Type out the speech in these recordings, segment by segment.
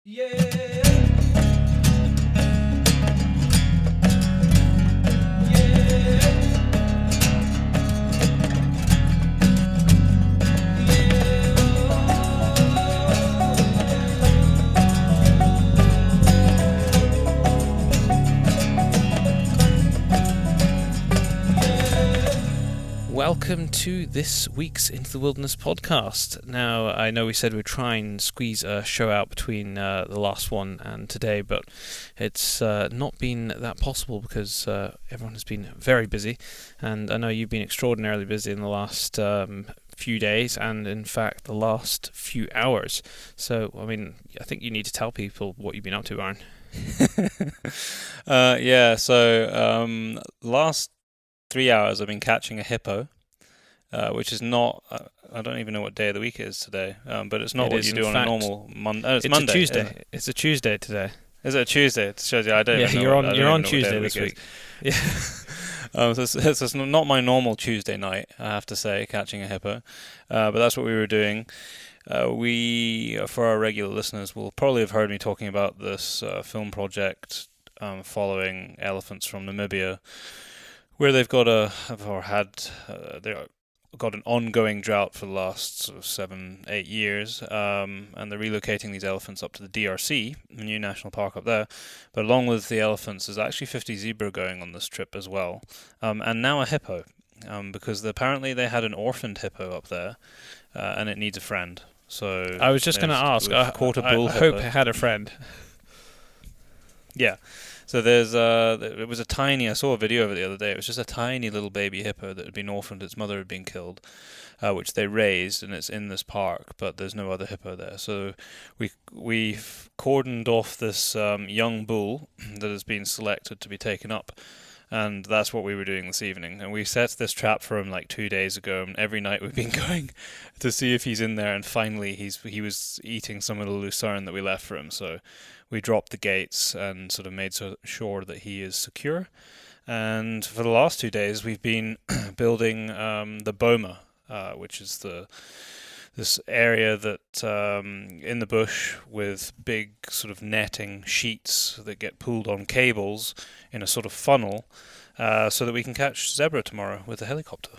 Yeah. Welcome to this week's Into the Wilderness podcast. Now, I know we said we'd try and squeeze a show out between the last one and today, but it's not been that possible because everyone has been very busy, and I know you've been extraordinarily busy in the last few days, and in fact the last few hours. So, I mean, I think you need to tell people what you've been up to, Aaron. Last 3 hours I've been catching a hippo, which is not, I don't even know what day of the week it is today, but it's not It what is, you in do on a fact, normal Monday. It's Monday. a Tuesday. It's a Tuesday today. Is it a Tuesday? It shows you I don't Yeah, even know. you're what- I on don't you're even on know what day of Tuesday the this week week. Yeah. So it's not my normal Tuesday night, I have to say, catching a hippo, but that's what we were doing. For our regular listeners, will probably have heard me talking about this film project following elephants from Namibia, where they've got got an ongoing drought for the last sort of 7-8 years, and they're relocating these elephants up to the DRC, the new national park up there. But along with the elephants, there's actually 50 zebra going on this trip as well, and now a hippo, because apparently they had an orphaned hippo up there, and it needs a friend. So I was just going to ask. I caught a bull hope hippo. it had a friend. Yeah. So it was a tiny, I saw a video of it the other day, it was just a tiny little baby hippo that had been orphaned, its mother had been killed, which they raised, and it's in this park, but there's no other hippo there. So we've cordoned off this young bull that has been selected to be taken up, and that's what we were doing this evening. And we set this trap for him like 2 days ago, and every night we've been going to see if he's in there, and finally he was eating some of the lucerne that we left for him, so we dropped the gates and sort of made sure that he is secure. And for the last 2 days, we've been building the boma, which is this area that in the bush with big sort of netting sheets that get pulled on cables in a sort of funnel, so that we can catch zebra tomorrow with a helicopter.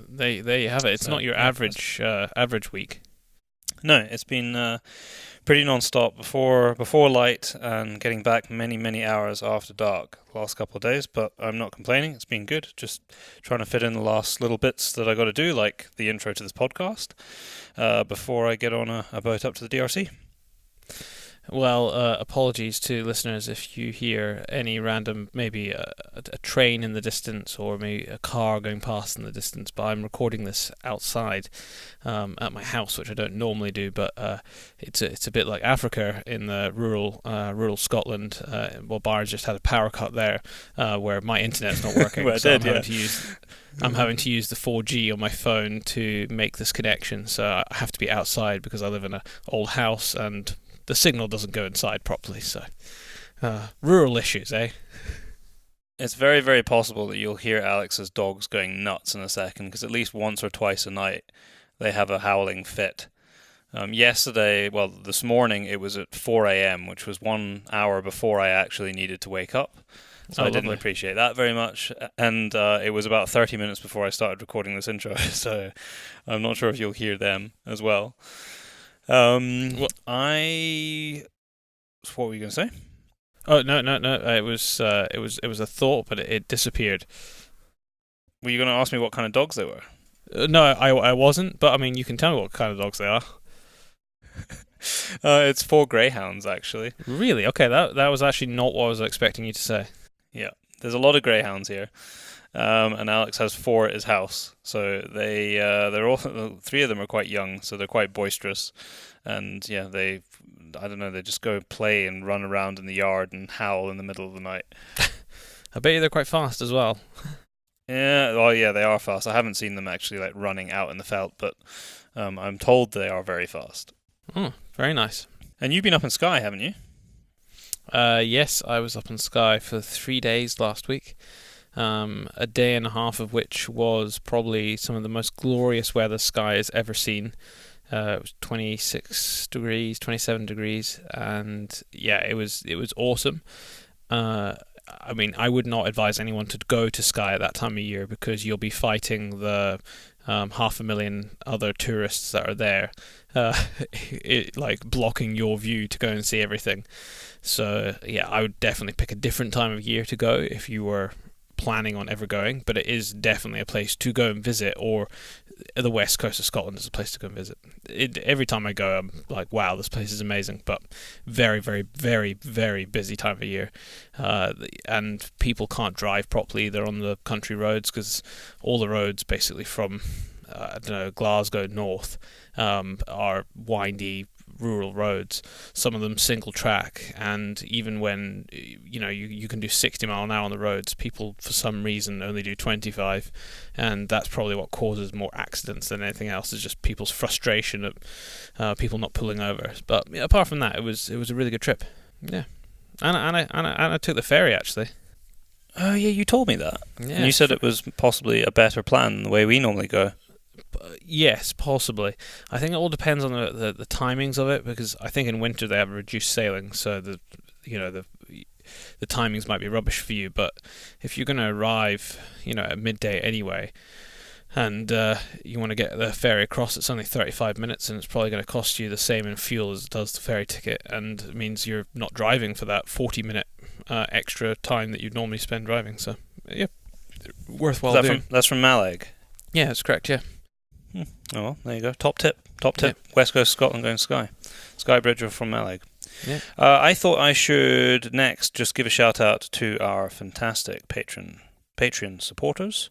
There you have it. It's So, not your yeah, average week. No, it's been pretty non-stop before light and getting back many hours after dark the last couple of days, but I'm not complaining. It's been good. Just trying to fit in the last little bits that I got to do, like the intro to this podcast, before I get on a boat up to the DRC. Well, apologies to listeners if you hear any random, maybe a train in the distance or maybe a car going past in the distance, but I'm recording this outside at my house, which I don't normally do, but it's a bit like Africa in the rural Scotland. Well, Bar's just had a power cut there where my internet's not working, Well, so it did, I'm having to use the 4G on my phone to make this connection, so I have to be outside because I live in an old house and the signal doesn't go inside properly, so rural issues, eh? It's very, very possible that you'll hear Alex's dogs going nuts in a second, because at least once or twice a night they have a howling fit. This morning it was at 4 a.m., which was 1 hour before I actually needed to wake up. So I didn't appreciate that very much. And it was about 30 minutes before I started recording this intro, so I'm not sure if you'll hear them as well. What were you going to say? Oh no! It was a thought, but it disappeared. Were you going to ask me what kind of dogs they were? No, I wasn't. But I mean, you can tell me what kind of dogs they are. It's 4 greyhounds, actually. Really? Okay, that was actually not what I was expecting you to say. Yeah, there's a lot of greyhounds here, and Alex has 4 at his house. So they're all 3 of them are quite young, so they're quite boisterous, and yeah, they just go play and run around in the yard and howl in the middle of the night. I bet you they're quite fast as well. Yeah, well, yeah, they are fast. I haven't seen them actually like running out in the veldt, but I'm told they are very fast. Oh, very nice. And you've been up in Skye, haven't you? Yes, I was up in Skye for 3 days last week. A day and a half of which was probably some of the most glorious weather Skye has ever seen. It was 26 degrees, 27 degrees, and yeah, it was awesome. I mean, I would not advise anyone to go to Skye at that time of year, because you'll be fighting the 500,000 other tourists that are there, like blocking your view to go and see everything. So yeah, I would definitely pick a different time of year to go if you were planning on ever going, but it is definitely a place to go and visit, or the west coast of Scotland is a place to go and visit. Every time I go, I'm like, wow, this place is amazing, but very, very, very, very busy time of year, and people can't drive properly. They're on the country roads, because all the roads basically from Glasgow north are windy rural roads, some of them single track, and even when you can do 60 mile an hour on the roads, people for some reason only do 25, and that's probably what causes more accidents than anything else, is just people's frustration at people not pulling over. But yeah, apart from that, it was a really good trip. Yeah, and I took the ferry actually. Oh yeah, you told me that. Yeah. And you said it was possibly a better plan than the way we normally go. Yes, possibly. I think it all depends on the timings of it, because I think in winter they have reduced sailing, so the timings might be rubbish for you. But if you're going to arrive, at midday anyway, and you want to get the ferry across, it's only 35 minutes, and it's probably going to cost you the same in fuel as it does the ferry ticket, and it means you're not driving for that 40-minute extra time that you'd normally spend driving. So yeah, worthwhile doing. That's from Mallaig. Yeah, that's correct. Yeah. Oh well, there you go. Top tip. Yeah. West Coast Scotland going Skye. Skye Bridger from Mallaig. Yeah. I thought I should next just give a shout out to our fantastic Patreon supporters.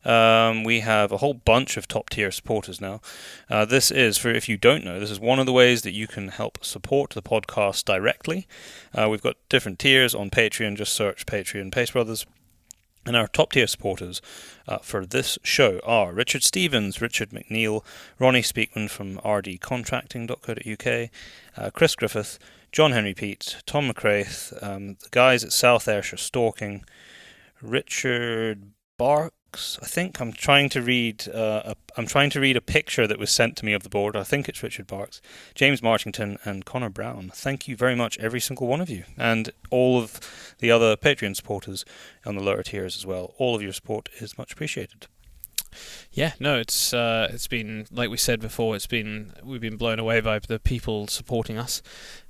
We have a whole bunch of top tier supporters now. This is, for if you don't know, this is one of the ways that you can help support the podcast directly. We've got different tiers on Patreon. Just search Patreon Pace Brothers. And our top tier supporters for this show are Richard Stevens, Richard McNeil, Ronnie Speakman from rdcontracting.co.uk, Chris Griffith, John Henry Pete, Tom McCraith, the guys at South Ayrshire Stalking, Richard Barks. I think I'm trying to read a picture that was sent to me of the board. I think it's Richard Barks, James Marchington, and Connor Brown. Thank you very much, every single one of you, and all of the other Patreon supporters on the lower tiers as well. All of your support is much appreciated. Yeah, no, it's been, like we said before, we've been blown away by the people supporting us,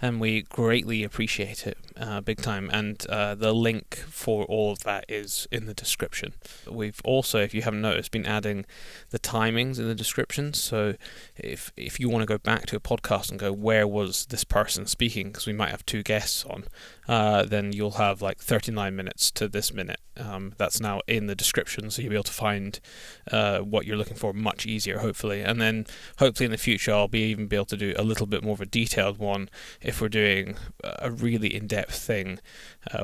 and we greatly appreciate it, big time. And the link for all of that is in the description. We've also, if you haven't noticed, been adding the timings in the description. So if you want to go back to a podcast and go, where was this person speaking? Because we might have two guests on, then you'll have like 39 minutes to this minute. That's now in the description, so you'll be able to find what you're looking for much easier, hopefully. And then hopefully in the future I'll be able to do a little bit more of a detailed one if we're doing a really in-depth thing,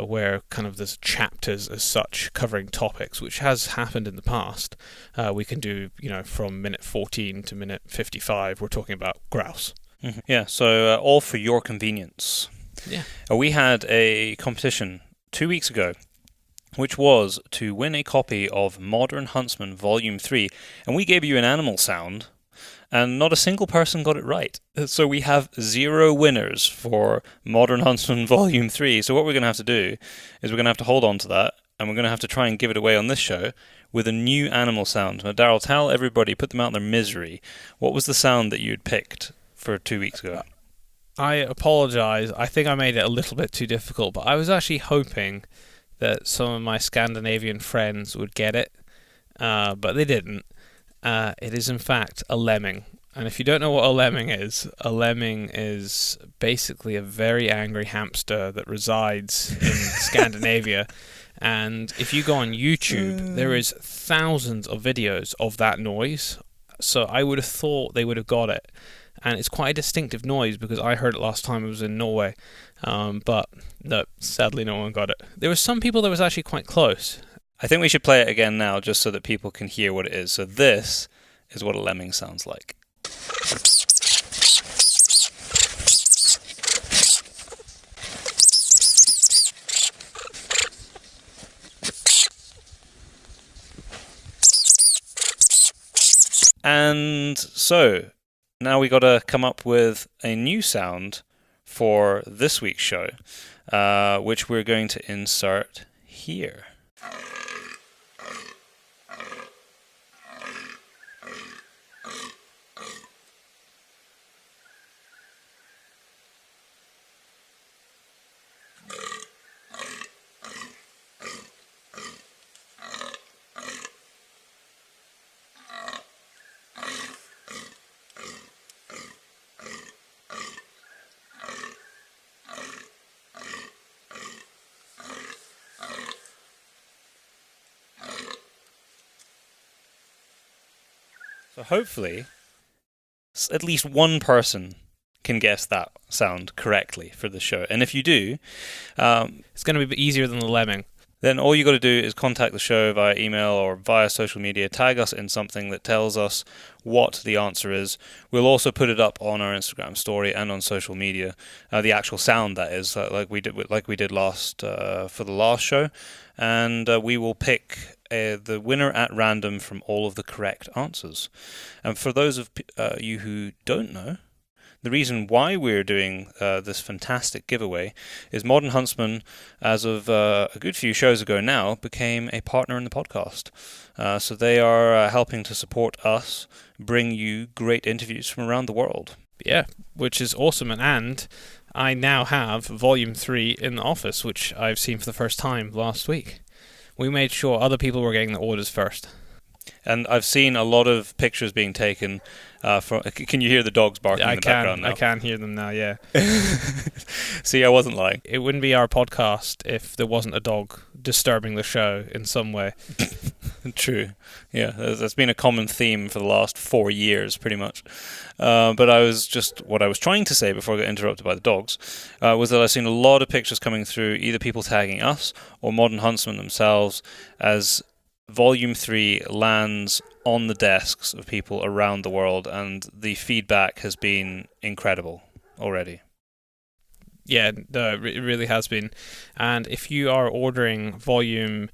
where kind of there's chapters as such covering topics, which has happened in the past. We can do, from minute 14 to minute 55 we're talking about grouse. Mm-hmm. Yeah, so all for your convenience. Yeah. We had a competition 2 weeks ago, which was to win a copy of Modern Huntsman Volume 3. And we gave you an animal sound, and not a single person got it right. So we have 0 winners for Modern Huntsman Volume 3. So what we're going to have to do is we're going to have to hold on to that, and we're going to have to try and give it away on this show with a new animal sound. Now, Daryl, tell everybody, put them out in their misery. What was the sound that you'd picked for 2 weeks ago? I apologise. I think I made it a little bit too difficult, but I was actually hoping that some of my Scandinavian friends would get it, but they didn't. It is in fact a lemming. And if you don't know what a lemming is basically a very angry hamster that resides in Scandinavia. And if you go on YouTube, there is thousands of videos of that noise. So I would have thought they would have got it. And it's quite a distinctive noise, because I heard it last time I was in Norway. But no, sadly no one got it. There were some people that was actually quite close. I think we should play it again now, just so that people can hear what it is. So this is what a lemming sounds like. And so, now we got to come up with a new sound for this week's show, which we're going to insert here. So hopefully, at least one person can guess that sound correctly for the show. And if you do, it's going to be a bit easier than the lemming. Then all you got to do is contact the show via email or via social media, tag us in something that tells us what the answer is. We'll also put it up on our Instagram story and on social media, the actual sound that is, like we did last for the last show, and we will pick the winner at random from all of the correct answers. And for those of you who don't know, the reason why we're doing this fantastic giveaway is Modern Huntsman, as of a good few shows ago now, became a partner in the podcast. So they are helping to support us bring you great interviews from around the world. Yeah, which is awesome. And I now have Volume 3 in the office, which I've seen for the first time last week. We made sure other people were getting the orders first. And I've seen a lot of pictures being taken. Can you hear the dogs barking in the background now? I can hear them now, yeah. See, I wasn't lying. It wouldn't be our podcast if there wasn't a dog disturbing the show in some way. True. Yeah, that's been a common theme for the last 4 years, pretty much. But what I was trying to say before I got interrupted by the dogs was that I've seen a lot of pictures coming through, either people tagging us or Modern Huntsman themselves, as Volume 3 lands on the desks of people around the world, and the feedback has been incredible already. Yeah, it really has been. And if you are ordering Volume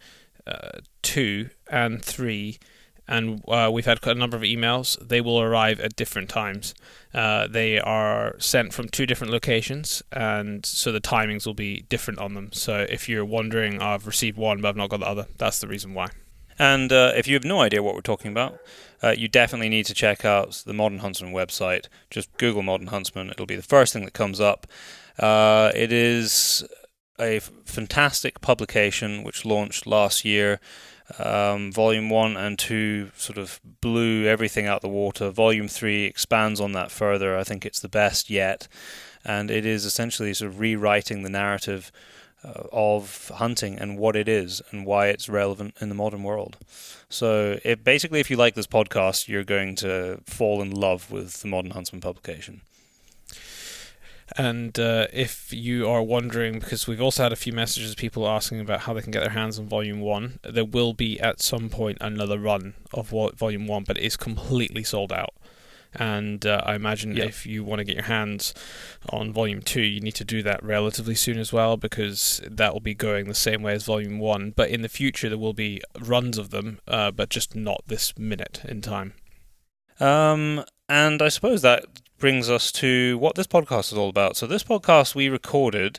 2 and 3, and we've had a number of emails, they will arrive at different times. They are sent from 2 different locations, and so the timings will be different on them. So if you're wondering, I've received one but I've not got the other, that's the reason why. And if you have no idea what we're talking about, you definitely need to check out the Modern Huntsman website. Just Google Modern Huntsman. It'll be the first thing that comes up. It is a fantastic publication which launched last year. Volume 1 and 2 sort of blew everything out the water. Volume 3 expands on that further. I think it's the best yet. And it is essentially sort of rewriting the narrative of hunting and what it is and why it's relevant in the modern world. So if you like this podcast, you're going to fall in love with the Modern Huntsman publication. And if you are wondering, because we've also had a few messages of people asking about how they can get their hands on Volume 1, there will be at some point another run of Volume 1, but it is completely sold out. And I imagine if you want to get your hands on Volume 2, you need to do that relatively soon as well, because that will be going the same way as Volume 1. But in the future, there will be runs of them, but just not this minute in time. And I suppose that brings us to what this podcast is all about. So this podcast we recorded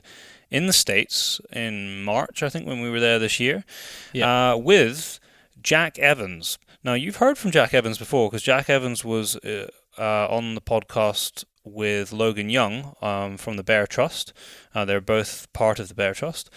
in the States in March, I think, when we were there this year, with Jack Evans. Now, you've heard from Jack Evans before, because Jack Evans was on the podcast with Logan Young from the Bear Trust. They're both part of the Bear Trust.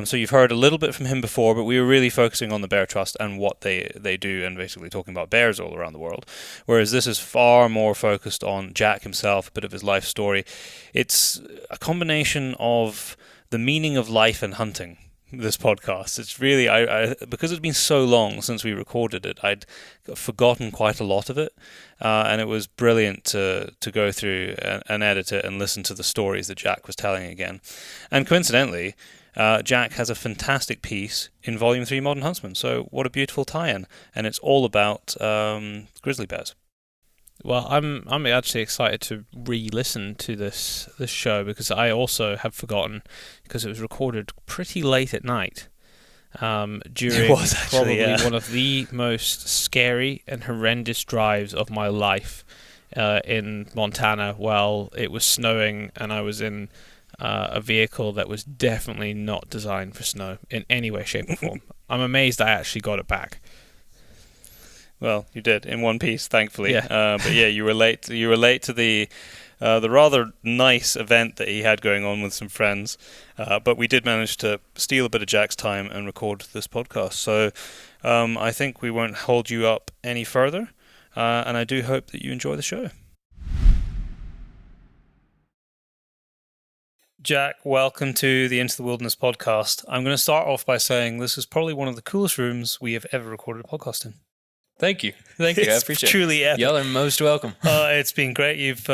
So you've heard a little bit from him before, but we were really focusing on the Bear Trust and what they do, and basically talking about bears all around the world. Whereas this is far more focused on Jack himself, a bit of his life story. It's a combination of the meaning of life and hunting, this podcast. It's really, I because it's been so long since we recorded it, I'd forgotten quite a lot of it, and it was brilliant to go through and edit it and listen to the stories that Jack was telling again. And coincidentally, Jack has a fantastic piece in Volume 3 Modern Huntsman, so what a beautiful tie-in, and it's all about grizzly bears. Well, I'm actually excited to re-listen to this show, because I also have forgotten, because it was recorded pretty late at night during one of the most scary and horrendous drives of my life in Montana while it was snowing, and I was in a vehicle that was definitely not designed for snow in any way, shape, or form. I'm amazed I actually got it back. Well, you did in one piece, thankfully. Yeah. But yeah, you were late. You were late to the rather nice event that he had going on with some friends. But we did manage to steal a bit of Jack's time and record this podcast. So I think we won't hold you up any further. And I do hope that you enjoy the show. Jack, welcome to the Into the Wilderness podcast. I'm going to start off by saying this is probably one of the coolest rooms we have ever recorded a podcast in. Thank you. I appreciate it. Truly epic. Y'all are most welcome. It's been great. You've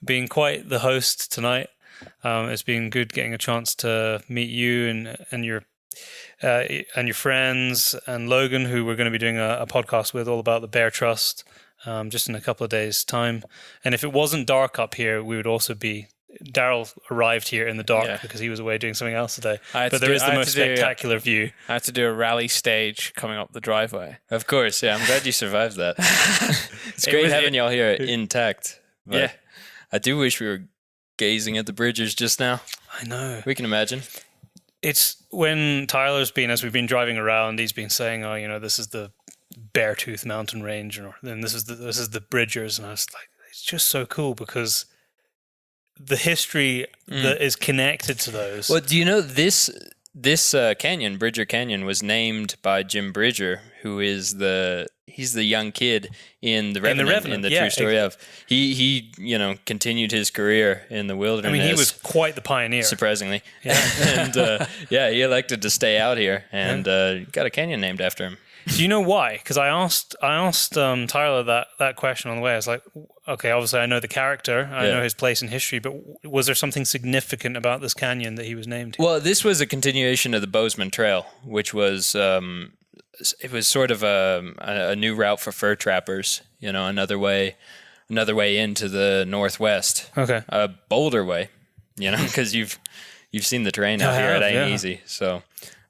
been quite the host tonight. It's been good getting a chance to meet you and your friends and Logan, who we're going to be doing a podcast with all about the Bear Trust just in a couple of days' time. And if it wasn't dark up here, we would also be... Daryl arrived here in the dark because he was away doing something else today. But there is the most spectacular view. I had to do a rally stage coming up the driveway. Of course, yeah. I'm glad you survived that. It's great having y'all here intact. Yeah. I do wish we were gazing at the Bridgers just now. I know. We can imagine. It's when Tyler's been, as we've been driving around, he's been saying, this is the Beartooth Mountain Range, and then this is the Bridgers, and I was like, it's just so cool because the history that is connected to those. Well, do you know this canyon, Bridger Canyon, was named by Jim Bridger, who is he's the young kid in the Revenant, in the true story of. He continued his career in the wilderness. I mean, he was quite the pioneer. Surprisingly. Yeah. And he elected to stay out here and got a canyon named after him. Do you know why? Because I asked Tyler that question on the way. I was like, okay, obviously I know the character, I know his place in history, but was there something significant about this canyon that he was named? Well, this was a continuation of the Bozeman Trail, which was it was sort of a new route for fur trappers. Another way into the Northwest. Okay, a bolder way. Because you've seen the terrain out here. It ain't easy. So.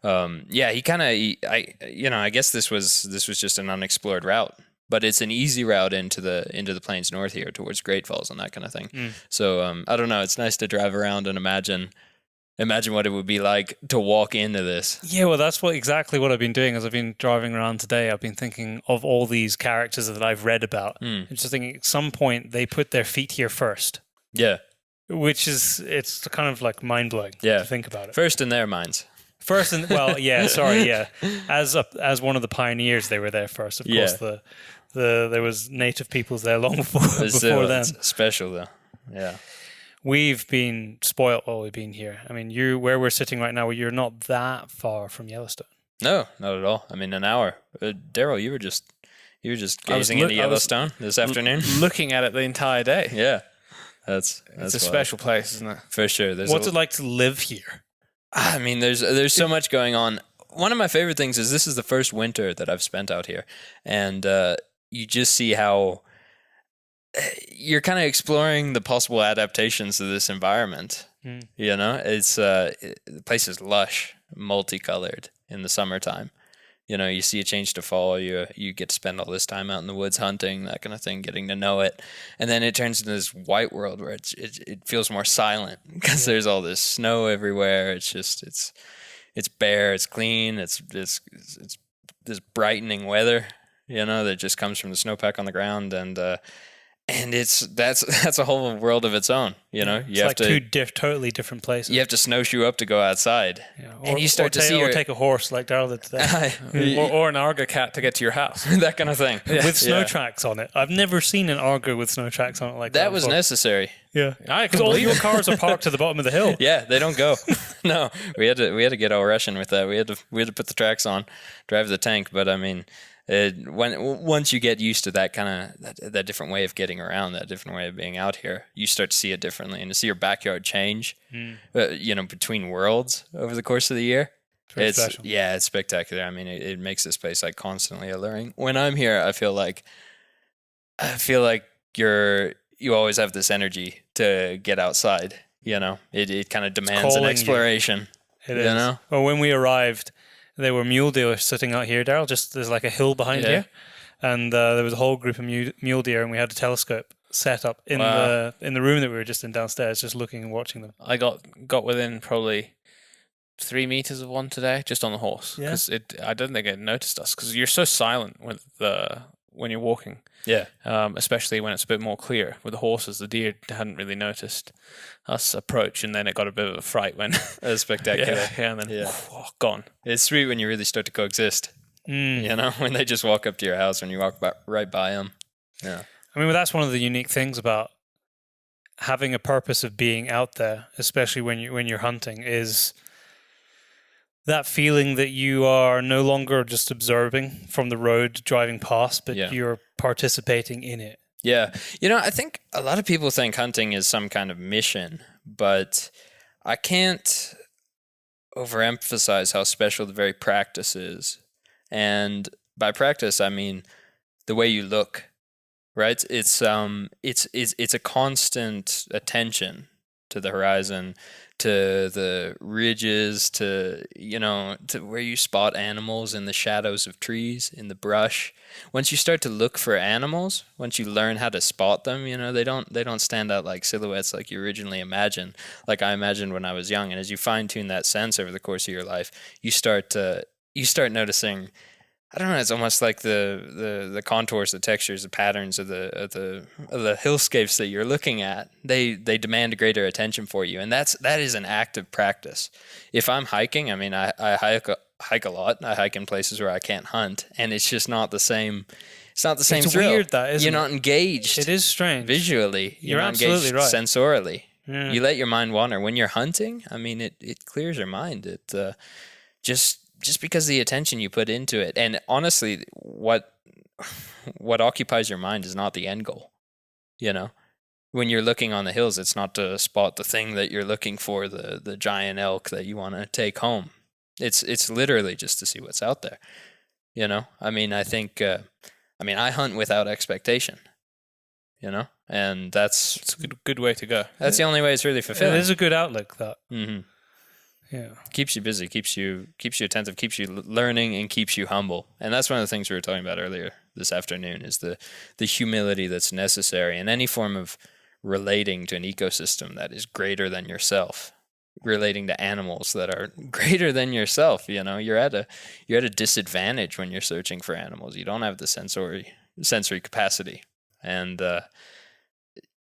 He kind of, I guess this was just an unexplored route, but it's an easy route into the plains north here towards Great Falls and that kind of thing. So, I don't know. It's nice to drive around and imagine what it would be like to walk into this. Yeah, well, that's exactly what I've been doing as I've been driving around today. I've been thinking of all these characters that I've read about. I'm just thinking at some point they put their feet here first. Yeah. It's kind of like mind-blowing to think about it. First in their minds. First, As one of the pioneers, they were there first. Of course, there was native peoples there long before them. It's special though. Yeah, we've been spoiled while we've been here. I mean, where we're sitting right now, you're not that far from Yellowstone. No, not at all. I mean, an hour. Daryl, you were just gazing into Yellowstone this afternoon, looking at it the entire day. Yeah, it's a special place, isn't it? For sure. What's it like to live here? I mean, there's so much going on. One of my favorite things is this is the first winter that I've spent out here, and you just see how you're kind of exploring the possible adaptations to this environment. It's the place is lush, multicolored in the summertime. You see a change to fall. You get to spend all this time out in the woods hunting, that kind of thing, getting to know it, and then it turns into this white world where it feels more silent because there's all this snow everywhere. It's just it's bare, it's clean, it's this brightening weather, that just comes from the snowpack on the ground, and that's a whole world of its own. It's like two totally different places. You have to snowshoe up to go outside, and you start to see, or take a horse like Daryl did today, or an Arga cat to get to your house, that kind of thing, with snow tracks on it. I've never seen an Arga with snow tracks on it like that. That was necessary. Yeah, because all your cars are parked to the bottom of the hill. Yeah, they don't go. No, we had to get all Russian with that. We had to put the tracks on, drive the tank. But I mean. Once you get used to that kind of that different way of getting around, that different way of being out here, you start to see it differently, and to see your backyard change, between worlds over the course of the year. It's spectacular. I mean, it makes this place like constantly alluring. When I'm here, I feel like you always have this energy to get outside. It kind of demands an exploration. It is. Well, when we arrived, there were mule deer sitting out here, Daryl. There's like a hill behind here, and there was a whole group of mule deer, and we had a telescope, set up in Wow. the room that we were just in downstairs, just looking and watching them. I got within probably 3 meters of one today, just on the horse. Yeah. Because I don't think it noticed us because you're so silent when you're walking. Yeah. Especially when it's a bit more clear. With the horses, the deer hadn't really noticed us approach, and then it got a bit of a fright when That's spectacular. and then Yeah. gone. It's sweet when you really start to coexist. You know, when they just walk up to your house, when you walk right by them. Yeah. I mean, that's one of the unique things about having a purpose of being out there, especially when you're hunting, is that feeling that you are no longer just observing from the road driving past, but Yeah. you're participating in it. Yeah. You know, I think a lot of people think hunting is some kind of mission, but I can't overemphasize how special the very practice is. And by practice, I mean the way you look, right? It's a constant attention to the horizon, to the ridges, to where you spot animals in the shadows of trees, in the brush. Once you start to look for animals, once you learn how to spot them, they don't stand out like silhouettes like you originally imagined, like I imagined when I was young. And as you fine tune that sense over the course of your life, you start noticing, I don't know, it's almost like the contours, the textures, the patterns of the hillscapes that you're looking at. They demand greater attention for you, and that is an active practice. If I'm hiking, I mean, I hike a lot. I hike in places where I can't hunt, and it's just not the same. It's not the same It's thrill. weird that, isn't You're not engaged. It is strange. Visually. You're not absolutely engaged right. Sensorially. Yeah. You let your mind wander. When you're hunting, I mean, it clears your mind. It just because of the attention you put into it. And honestly, what occupies your mind is not the end goal. When you're looking on the hills, it's not to spot the thing that you're looking for, the giant elk that you want to take home. It's literally just to see what's out there. I mean, I think, I hunt without expectation, and It's a good way to go. that's the only way it's really It fulfilling. is a good outlook, that. Mm-hmm. Yeah. Keeps you busy, keeps you attentive, keeps you learning, and keeps you humble. And that's one of the things we were talking about earlier this afternoon, is the humility that's necessary in any form of relating to an ecosystem that is greater than yourself, relating to animals that are greater than yourself. You're at a disadvantage when you're searching for animals. You don't have the sensory capacity, and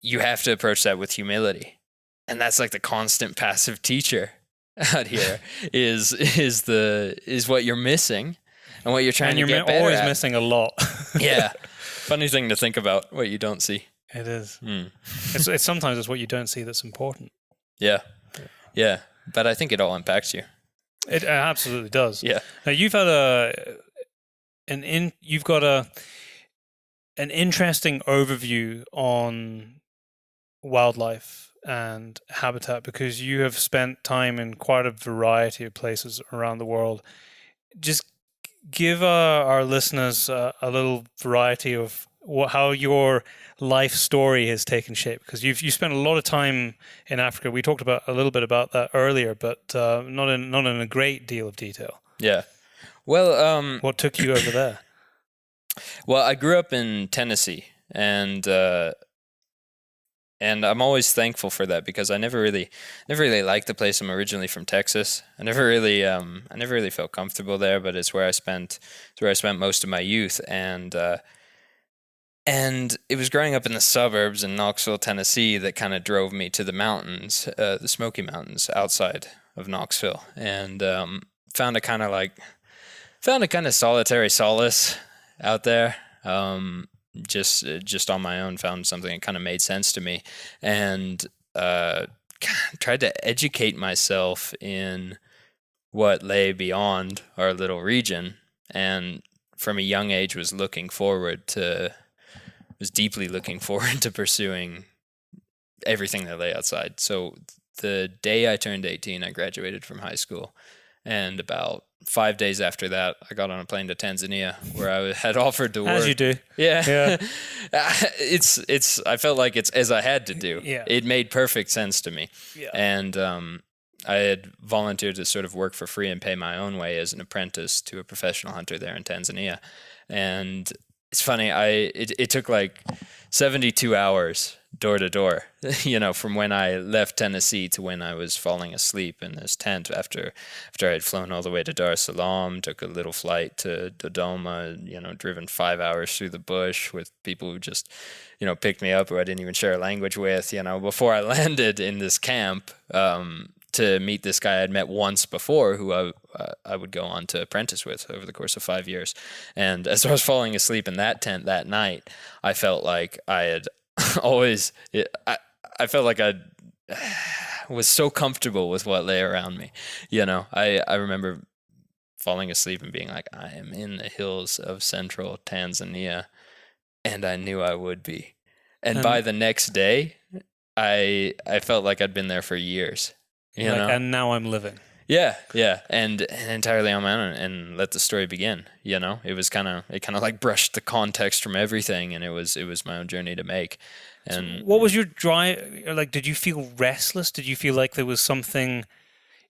you have to approach that with humility. And that's like the constant passive teacher out here is what you're missing and what you're trying to get better always at. missing a lot. Yeah. Funny thing to think about, what you don't see. It is. Mm. It's sometimes it's what you don't see that's important. Yeah. But I think it all impacts you. It absolutely does. Yeah. Now you've had you've got an interesting overview on wildlife and habitat, because you have spent time in quite a variety of places around the world. Just give our listeners a little variety of how your life story has taken shape, because you spent a lot of time in Africa. We talked about a little bit about that earlier, but not in a great deal of detail. Yeah. Well, What took you over there? Well, I grew up in Tennessee, and I'm always thankful for that, because I never really liked the place. I'm originally from Texas. I never really felt comfortable there, but it's where I spent most of my youth, and it was growing up in the suburbs in Knoxville, Tennessee, that kind of drove me to the mountains, the Smoky Mountains outside of Knoxville, and found a kind of solitary solace out there. Just on my own, found something that kind of made sense to me, and tried to educate myself in what lay beyond our little region, and from a young age was deeply looking forward to pursuing everything that lay outside. So the day I turned 18, I graduated from high school, and about 5 days after that, I got on a plane to Tanzania, where I had offered to work. As you do. Yeah. I felt like it's as I had to do. Yeah. It made perfect sense to me. Yeah. And I had volunteered to sort of work for free and pay my own way as an apprentice to a professional hunter there in Tanzania. And It's funny. It took like 72 hours door to door, from when I left Tennessee to when I was falling asleep in this tent after I had flown all the way to Dar es Salaam, took a little flight to Dodoma, driven 5 hours through the bush with people who just, picked me up who I didn't even share a language with, before I landed in this camp, to meet this guy I'd met once before who I would go on to apprentice with over the course of 5 years. And as I was falling asleep in that tent that night, I felt like I had I felt like I was so comfortable with what lay around me. I remember falling asleep and being like, I am in the hills of central Tanzania, and I knew I would be. And by the next day, I felt like I'd been there for years. And now I'm living. Yeah, and entirely on my own, and let the story begin. It kind of like brushed the context from everything, and it was my own journey to make. And so what was your drive? Like, did you feel restless? Did you feel like there was something?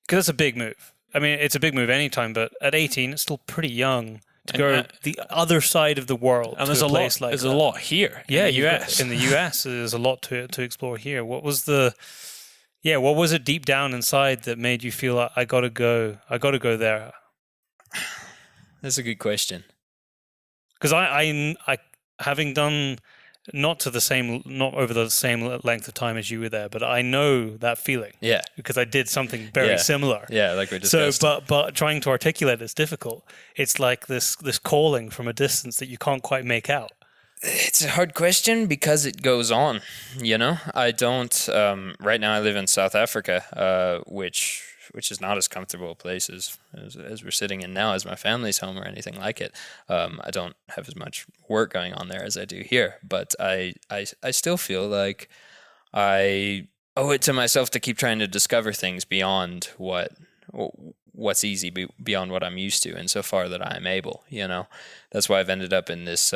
Because it's a big move. I mean, it's a big move anytime, but at 18, it's still pretty young to go the other side of the world. And there's a lot. There's a lot here. Yeah, in the US. In the US, there's a lot to explore here. What was it deep down inside that made you feel like I gotta go there? That's a good question. Because I having done not over the same length of time as you were there, but I know that feeling. Yeah. Because I did something very similar. Yeah, like we discussed. So, but trying to articulate it's difficult. It's like this calling from a distance that you can't quite make out. It's a hard question because it goes on, I don't, right now I live in South Africa, which is not as comfortable a place as we're sitting in now as my family's home or anything like it. I don't have as much work going on there as I do here, but I still feel like I owe it to myself to keep trying to discover things beyond what's easy, beyond what I'm used to, and so far that I'm able, That's why I've ended up in this,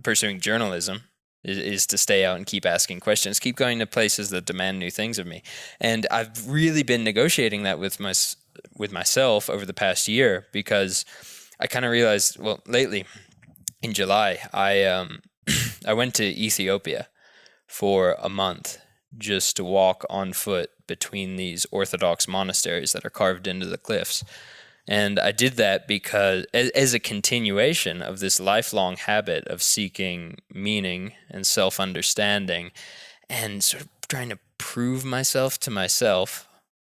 pursuing journalism is to stay out and keep asking questions, keep going to places that demand new things of me. And I've really been negotiating that with myself over the past year, because I kind of realized, lately in July, I went to Ethiopia for a month just to walk on foot between these Orthodox monasteries that are carved into the cliffs. And I did that because as a continuation of this lifelong habit of seeking meaning and self-understanding and sort of trying to prove myself to myself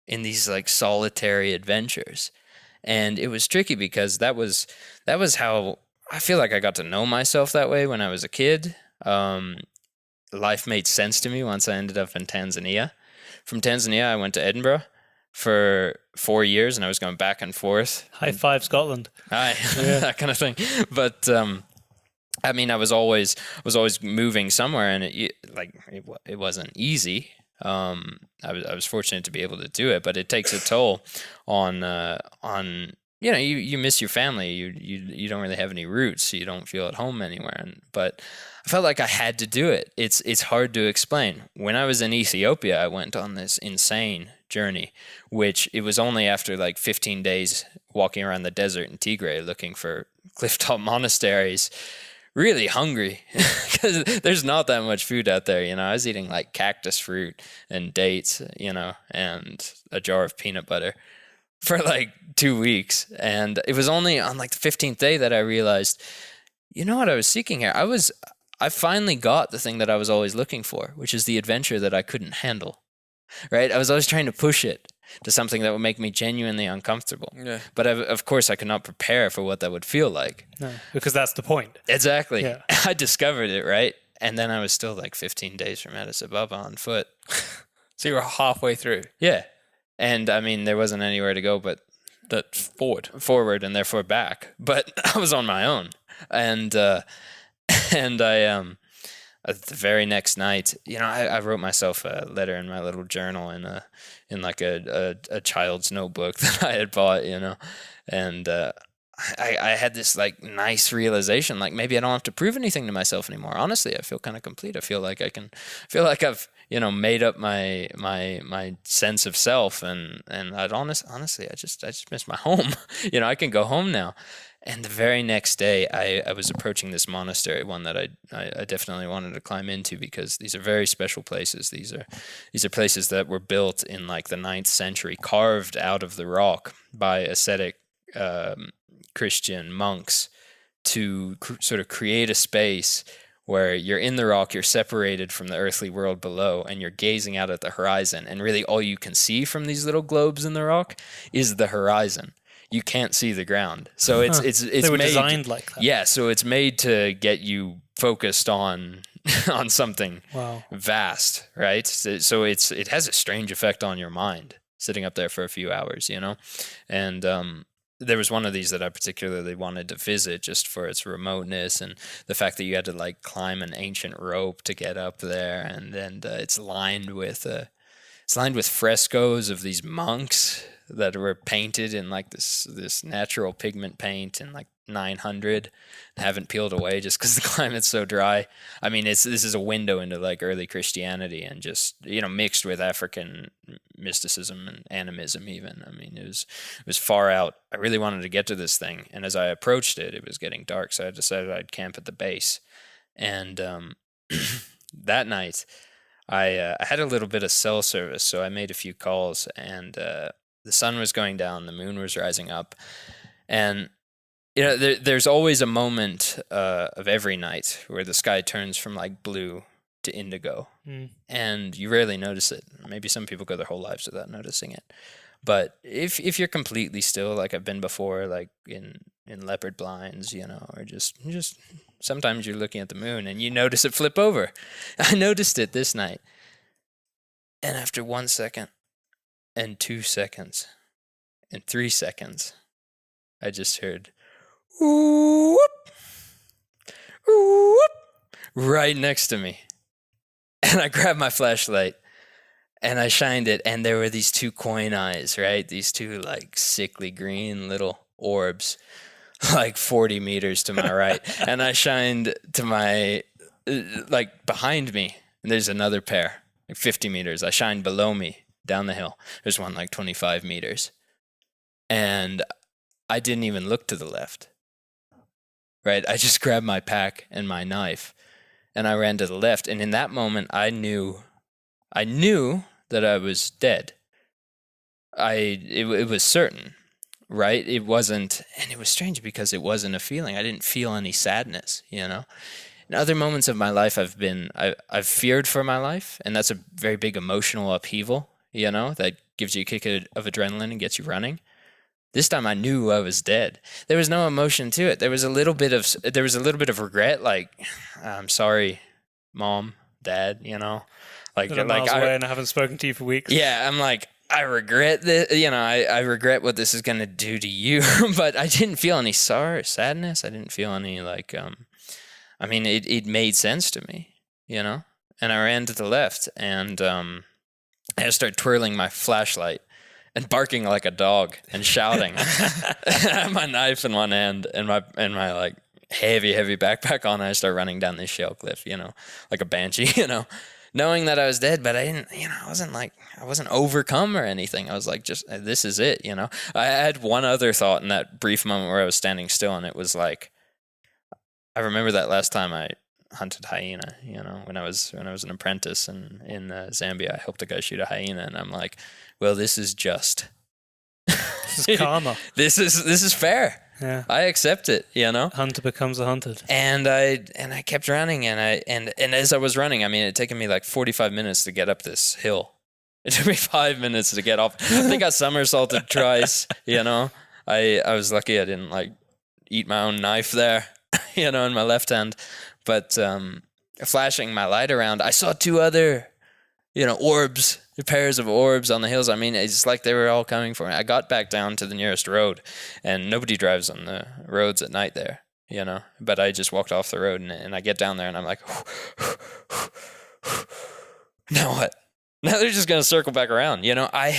in these like solitary adventures. And it was tricky because that was how I feel like I got to know myself that way when I was a kid. Life made sense to me once I ended up in Tanzania. From Tanzania, I went to Edinburgh for 4 years, and I was going back and forth. High five, Scotland. Aye, that kind of thing. But I mean, I was always moving somewhere, and it wasn't easy. I was fortunate to be able to do it, but it takes a toll on you miss your family. You don't really have any roots, so you don't feel at home anywhere. But I felt like I had to do it. It's hard to explain. When I was in Ethiopia, I went on this insane journey, which it was only after like 15 days walking around the desert in Tigray looking for clifftop monasteries, really hungry because there's not that much food out there. I was eating like cactus fruit and dates, and a jar of peanut butter for like 2 weeks. And it was only on like the 15th day that I realized, what I was seeking here? I finally got the thing that I was always looking for, which is the adventure that I couldn't handle. Right? I was always trying to push it to something that would make me genuinely uncomfortable. Yeah. But of course, I could not prepare for what that would feel like. No, because that's the point. Exactly. Yeah. I discovered it, right? And then I was still like 15 days from Addis Ababa on foot. So you were halfway through. Yeah. And I mean, there wasn't anywhere to go but that forward and therefore back. But I was on my own. And I the very next night, I wrote myself a letter in my little journal in a child's notebook that I had bought, and I had this like nice realization, like maybe I don't have to prove anything to myself anymore. Honestly, I feel kind of complete. I feel like I've made up my sense of self, and honestly, I just miss my home. I can go home now. And the very next day, I was approaching this monastery, one that I definitely wanted to climb into, because these are very special places. These are places that were built in like the 9th century, carved out of the rock by ascetic Christian monks to sort of create a space where you're in the rock, you're separated from the earthly world below, and you're gazing out at the horizon. And really all you can see from these little globes in the rock is the horizon. You can't see the ground. So it's they were made, designed like that. Yeah, so it's made to get you focused on something Wow. vast, right? So it has a strange effect on your mind sitting up there for a few hours, And there was one of these that I particularly wanted to visit just for its remoteness and the fact that you had to like climb an ancient rope to get up there, and then it's lined with frescoes of these monks that were painted in like this natural pigment paint in like 900 and haven't peeled away just because the climate's so dry. I mean, this is a window into like early Christianity, and just mixed with African mysticism and animism even. I mean, it was far out. I really wanted to get to this thing, and as I approached it, it was getting dark, so I decided I'd camp at the base. And that night, I had a little bit of cell service, so I made a few calls, and the sun was going down, the moon was rising up, and there's always a moment of every night where the sky turns from like blue to indigo, and you rarely notice it. Maybe some people go their whole lives without noticing it, but if you're completely still, like I've been before, like in leopard blinds, or just sometimes you're looking at the moon and you notice it flip over. I noticed it this night, and after 1 second, and 2 seconds, and 3 seconds, I just heard, whoop, whoop, right next to me. And I grabbed my flashlight, and I shined it, and there were these 2 coin eyes, right? These 2, like, sickly green little orbs, like 40 meters to my right. And I shined to my, like, behind me, and there's another pair, like 50 meters. I shined below me, down the hill. There's one like 25 meters. And I didn't even look to the left. Right? I just grabbed my pack and my knife and I ran to the left. And in that moment, I knew that I was dead. It was certain, right? It wasn't, and it was strange because it wasn't a feeling. I didn't feel any sadness, In other moments of my life, I've feared for my life, and that's a very big emotional upheaval, that gives you a kick of adrenaline and gets you running. This time I knew I was dead. There was no emotion to it. There was a little bit of regret, like, I'm sorry, Mom, Dad, like miles away and I haven't spoken to you for weeks. Yeah, I'm like, I regret this, I regret what this is going to do to you, but I didn't feel any sadness. I didn't feel any I mean, it made sense to me, and I ran to the left, and I just started twirling my flashlight and barking like a dog and shouting. I had my knife in one hand and my like heavy backpack on. I started running down this shale cliff, like a banshee, knowing that I was dead, but I didn't, I wasn't overcome or anything. I was like, just, this is it, I had one other thought in that brief moment where I was standing still, and it was like, I remember that last time I hunted hyena, when I was an apprentice in Zambia. I helped a guy shoot a hyena, and I'm like, well, this is just. This is karma. This is fair. Yeah. I accept it, Hunter becomes a hunted. And I kept running, and as I was running, I mean, it had taken me like 45 minutes to get up this hill. It took me 5 minutes to get off. I think I somersaulted twice, I was lucky I didn't like eat my own knife there, in my left hand. But flashing my light around, I saw 2 other, orbs, pairs of orbs on the hills. I mean, it's like they were all coming for me. I got back down to the nearest road, and nobody drives on the roads at night there, But I just walked off the road, and I get down there, and I'm like, now what? Now they're just going to circle back around. I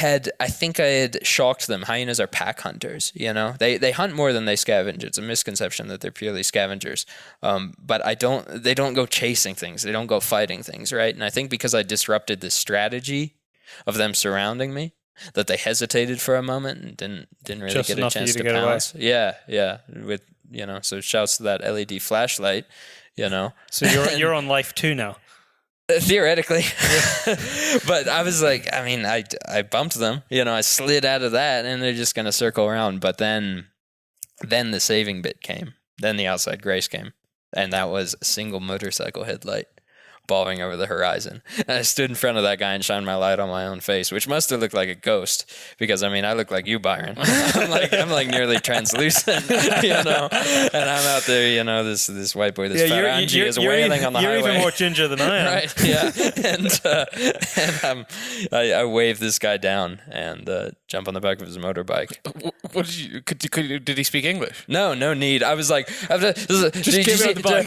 think I had shocked them. Hyenas are pack hunters. They hunt more than they scavenge. It's a misconception that they're purely scavengers. But they don't go chasing things. They don't go fighting things, right? And I think because I disrupted the strategy of them surrounding me, that they hesitated for a moment and didn't really Just get a enough for chance you to to get pounce. Yeah. With, so shouts to that LED flashlight, So you're on life 2 now. Theoretically. But I was like, I bumped them, I slid out of that and they're just going to circle around. But then the saving bit came. Then the outside grace came. And that was a single motorcycle headlight bobbing over the horizon. And I stood in front of that guy and shined my light on my own face, which must have looked like a ghost because, I look like you, Byron. I'm like nearly translucent, And I'm out there, this white boy, this fat Angie is wailing on the highway. You're even more ginger than I am. Right, yeah. And I wave this guy down and jump on the back of his motorbike. What did he speak English? No need. I was like, just give it the bike.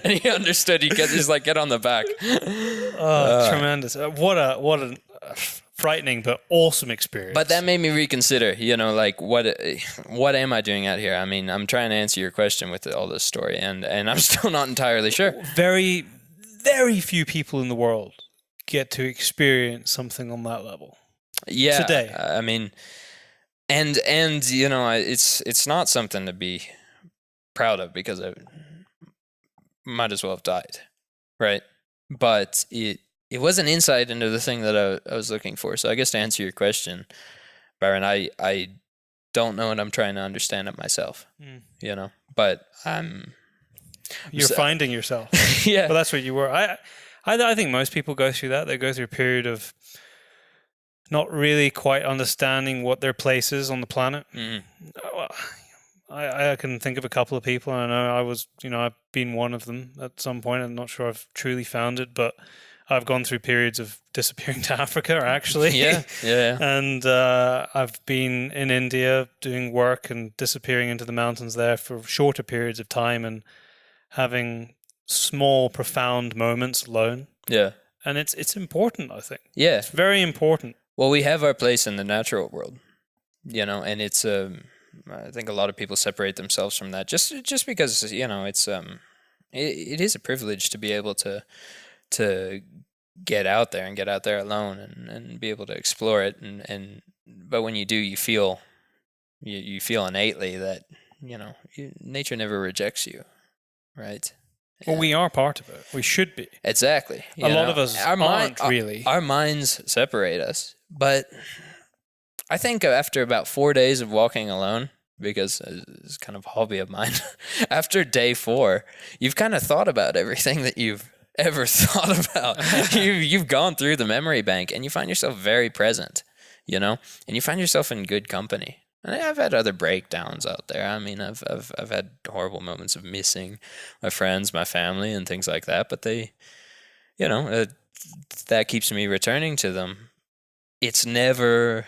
And he understood. He just like get on the back. Oh, tremendous! What a frightening but awesome experience. But that made me reconsider. Like what am I doing out here? I'm trying to answer your question with all this story, and I'm still not entirely sure. Very, very few people in the world get to experience something on that level. Yeah, today. And it's not something to be proud of because I might as well have died, right? But it was an insight into the thing that I was looking for. So I guess to answer your question, Byron, I don't know, and I'm trying to understand it myself. But you're finding yourself. Yeah, well, that's what you were. I think most people go through that. They go through a period of not really quite understanding what their place is on the planet. I can think of a couple of people, and I know I've been one of them at some point. I'm not sure I've truly found it, but I've gone through periods of disappearing to Africa, actually. Yeah. And I've been in India doing work and disappearing into the mountains there for shorter periods of time and having small, profound moments alone. Yeah. And it's important, I think. Yeah. It's very important. Well, we have our place in the natural world, and it's I think a lot of people separate themselves from that just because it's it is a privilege to be able to get out there and get out there alone and be able to explore it but when you do, you feel innately that nature never rejects you, right? Well, we are part of it. We should be. Exactly. A lot of us aren't really. Our minds separate us, but I think after about 4 days of walking alone, because it's kind of a hobby of mine, after day 4, you've kind of thought about everything that you've ever thought about. You've gone through the memory bank, and you find yourself very present, and you find yourself in good company. And I've had other breakdowns out there. I've had horrible moments of missing my friends, my family, and things like that. But they, that keeps me returning to them. It's never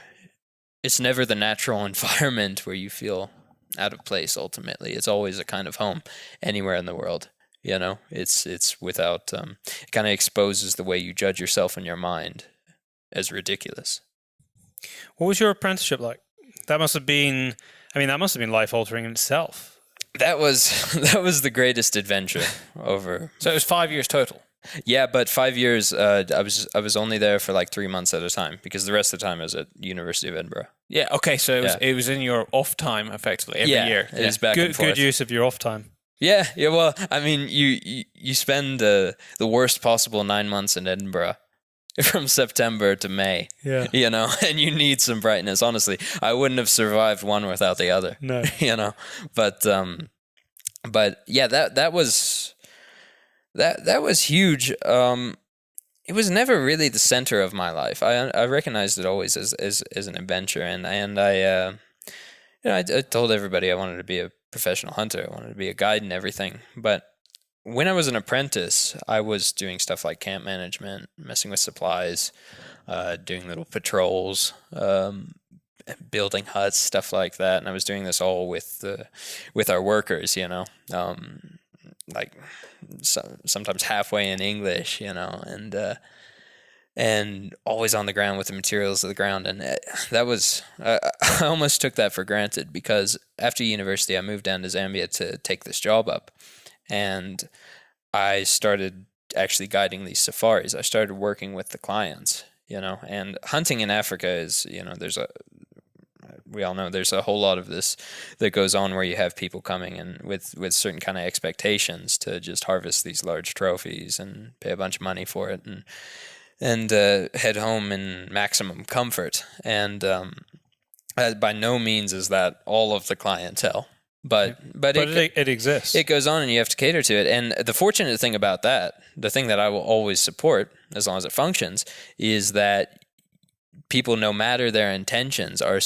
the natural environment where you feel out of place. Ultimately, it's always a kind of home anywhere in the world. It's without it kind of exposes the way you judge yourself in your mind as ridiculous. What was your apprenticeship like? That must have been life altering in itself. That was the greatest adventure over. So it was 5 years total. Yeah, but 5 years. I was only there for like 3 months at a time because the rest of the time I was at University of Edinburgh. Yeah. Okay. So it was in your off time effectively every year. It was back and forth. Good use of your off time. Yeah. Well, you spend the worst possible 9 months in Edinburgh. From September to May, yeah, and you need some brightness. Honestly, I wouldn't have survived one without the other. No, but yeah, that was huge. It was never really the center of my life. I recognized it always as an adventure, and I told everybody I wanted to be a professional hunter. I wanted to be a guide and everything, but when I was an apprentice, I was doing stuff like camp management, messing with supplies, doing little patrols, building huts, stuff like that. And I was doing this all with our workers, like sometimes halfway in English, and and always on the ground with the materials of the ground. And that was, I almost took that for granted, because after university, I moved down to Zambia to take this job up. And I started actually guiding these safaris. I started working with the clients, and hunting in Africa is, we all know there's a whole lot of this that goes on where you have people coming in with certain kind of expectations to just harvest these large trophies and pay a bunch of money for it and head home in maximum comfort. And by no means is that all of the clientele, but it exists. It goes on, and you have to cater to it. And the fortunate thing about that, the thing that I will always support as long as it functions, is that people, no matter their intentions, are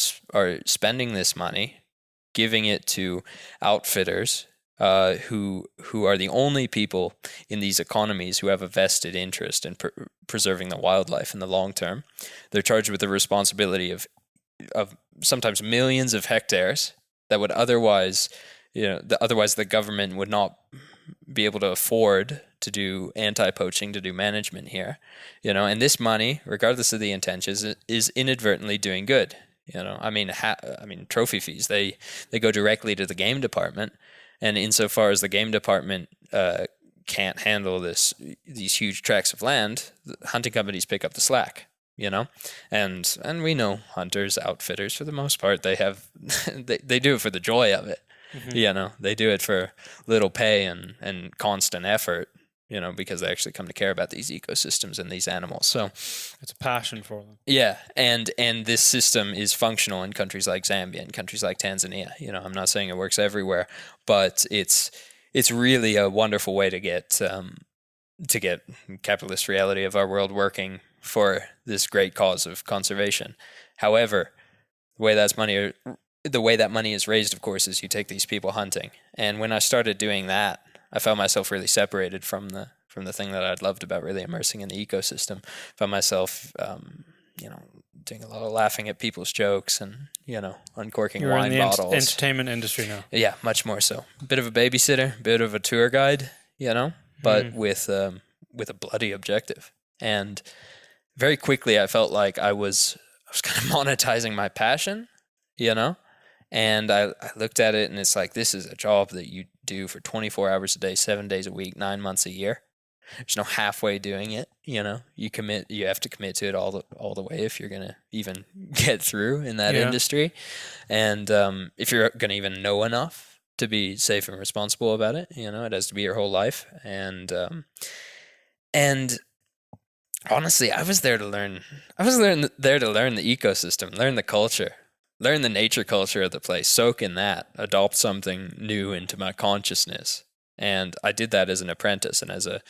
spending this money, giving it to outfitters who are the only people in these economies who have a vested interest in preserving the wildlife in the long term. They're charged with the responsibility of sometimes millions of hectares that would otherwise the government would not be able to afford to do anti-poaching, to do management here, and this money, regardless of the intentions, is inadvertently doing good. I mean, trophy fees, they go directly to the game department, and insofar as the game department can't handle these huge tracts of land, hunting companies pick up the slack. And we know hunters, outfitters, for the most part, they have they do it for the joy of it. Mm-hmm. They do it for little pay and constant effort, because they actually come to care about these ecosystems and these animals. So it's a passion for them. Yeah. And this system is functional in countries like Zambia and countries like Tanzania. I'm not saying it works everywhere, but it's really a wonderful way to get capitalist reality of our world working for this great cause of conservation. However, the way that money is raised, of course, is you take these people hunting. And when I started doing that, I found myself really separated from the thing that I'd loved about really immersing in the ecosystem. Found myself, doing a lot of laughing at people's jokes and, uncorking You're wine in the bottles. Entertainment industry now. Yeah, much more so. A bit of a babysitter, a bit of a tour guide, but with a bloody objective. And very quickly, I felt like I was kind of monetizing my passion, And I looked at it, and it's like, this is a job that you do for 24 hours a day, 7 days a week, 9 months a year. There's no halfway doing it. You have to commit to it all the way if you're going to even get through in that industry. And if you're going to even know enough to be safe and responsible about it, it has to be your whole life. And honestly, I was there to learn. I was there to learn the ecosystem, learn the culture, learn the nature culture of the place, soak in that, adopt something new into my consciousness. And I did that as an apprentice and as a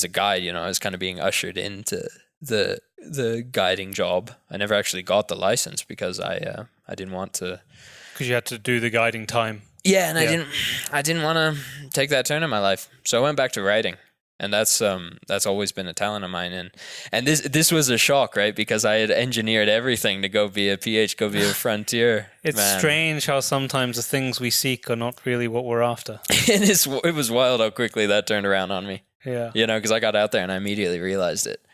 guide. I was kind of being ushered into the guiding job. I never actually got the license because I didn't want to. Because you had to do the guiding time. Yeah, and I didn't want to take that turn in my life, so I went back to writing. And that's always been a talent of mine. And this was a shock, right? Because I had engineered everything to go be a PH, go be a frontier. It's strange how sometimes the things we seek are not really what we're after. It was wild how quickly that turned around on me. Yeah. Because I got out there and I immediately realized it.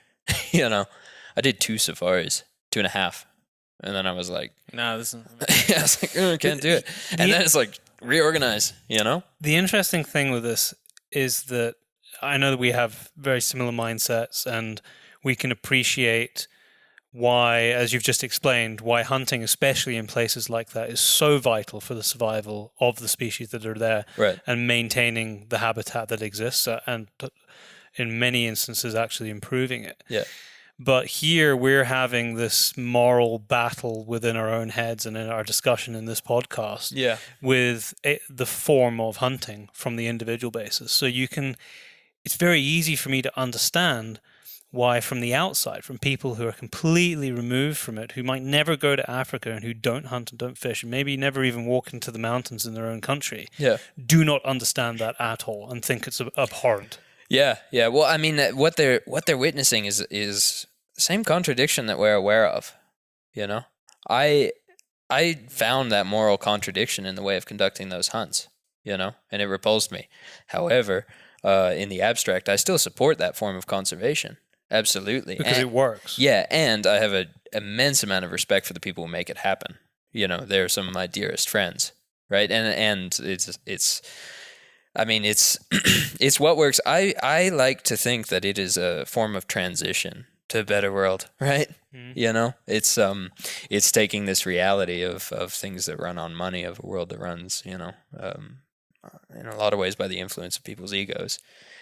I did 2 safaris, 2.5. And then I was like, no, this is... I was like, I can't do it. And then it's like, reorganize, The interesting thing with this is that I know that we have very similar mindsets, and we can appreciate why, as you've just explained, why hunting, especially in places like that, is so vital for the survival of the species that are there, right, and maintaining the habitat that exists, and in many instances actually improving it. Yeah. But here we're having this moral battle within our own heads and in our discussion in this podcast with the form of hunting from the individual basis. So it's very easy for me to understand why from the outside, from people who are completely removed from it, who might never go to Africa and who don't hunt and don't fish and maybe never even walk into the mountains in their own country, do not understand that at all and think it's abhorrent. Yeah. Well, I mean, what they're witnessing is the same contradiction that we're aware of. I found that moral contradiction in the way of conducting those hunts. And it repulsed me. However, in the abstract, I still support that form of conservation Absolutely. because And- it works. Yeah, and I have an immense amount of respect for the people who make it happen. You know, they're some of my dearest friends, right? And it's I mean, it's it's what works. I like to think that it is a form of transition to a better world, right? You know, it's taking this reality of things that run on money, of a world that runs, you know, in a lot of ways by the influence of people's egos.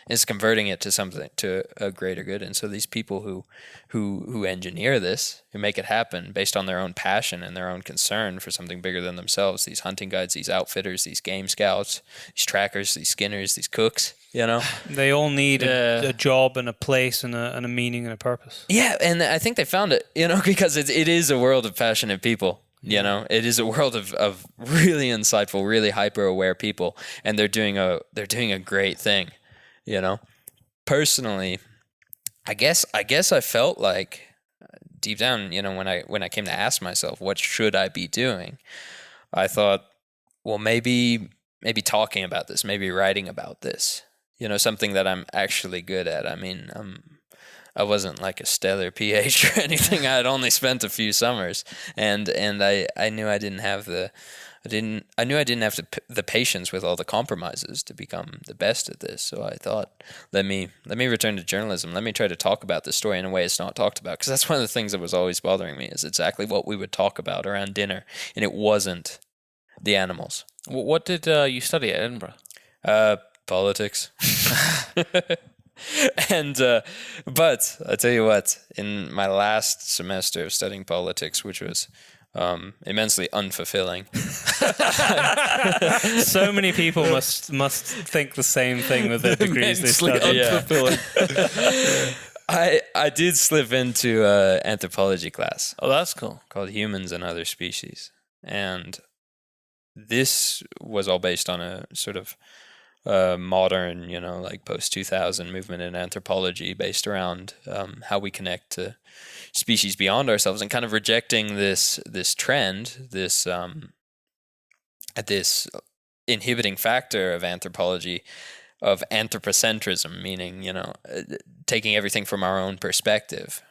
It's converting it to something, to a greater good. And so these people who engineer this, who make it happen based on their own passion and their own concern for something bigger than themselves, these hunting guides, these outfitters, these game scouts, these trackers, these skinners, these cooks, you know? They all need a job and a place and a meaning and a purpose. Yeah, and I think they found it, you know, because it is a world of passionate people. You know, it is a world of really insightful, really hyper aware people, and they're doing a great thing. You know, personally, I guess I felt like deep down, you know, when I came to ask myself, what should I be doing? I thought, well, maybe talking about this, maybe writing about this, you know, something that I'm actually good at. I mean, I wasn't like a stellar PH or anything. I had only spent a few summers, and I knew I didn't have the patience with all the compromises to become the best at this. So I thought, let me return to journalism. Let me try to talk about this story in a way it's not talked about, because that's one of the things that was always bothering me, is exactly what we would talk about around dinner, and it wasn't the animals. What did you study at Edinburgh? Politics. And but I tell you what, in my last semester of studying politics, which was immensely unfulfilling. So many people must think the same thing with their degrees they Immensely study. unfulfilling. I did slip into anthropology class Oh, that's cool. called Humans and Other Species, and this was all based on a sort of modern, you know, like post-2000 movement in anthropology based around how we connect to species beyond ourselves, and kind of rejecting this trend, this inhibiting factor of anthropology, of anthropocentrism, meaning, you know, taking everything from our own perspective,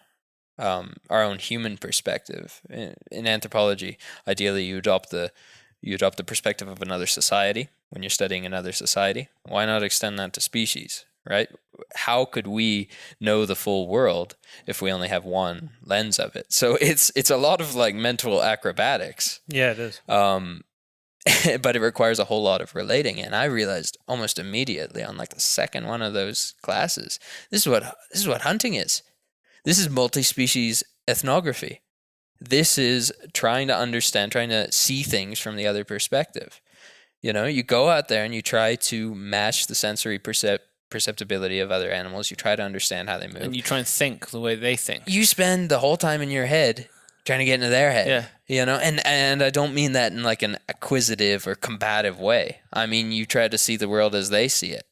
our own human perspective. In anthropology, ideally, you adopt the perspective of another society when you're studying another society. Why not extend that to species, right? How could we know the full world if we only have one lens of it? So it's a lot of like mental acrobatics, Yeah, it is. but it requires a whole lot of relating. And I realized almost immediately on like the second one of those classes, this is what hunting is. This is multi-species ethnography. This is trying to understand, trying to see things from the other perspective. You know, you go out there and you try to match the sensory perceptibility of other animals. You try to understand how they move. And you try and think the way they think. You spend the whole time in your head trying to get into their head. Yeah. You know, and I don't mean that in like an acquisitive or combative way. I mean, you try to see the world as they see it.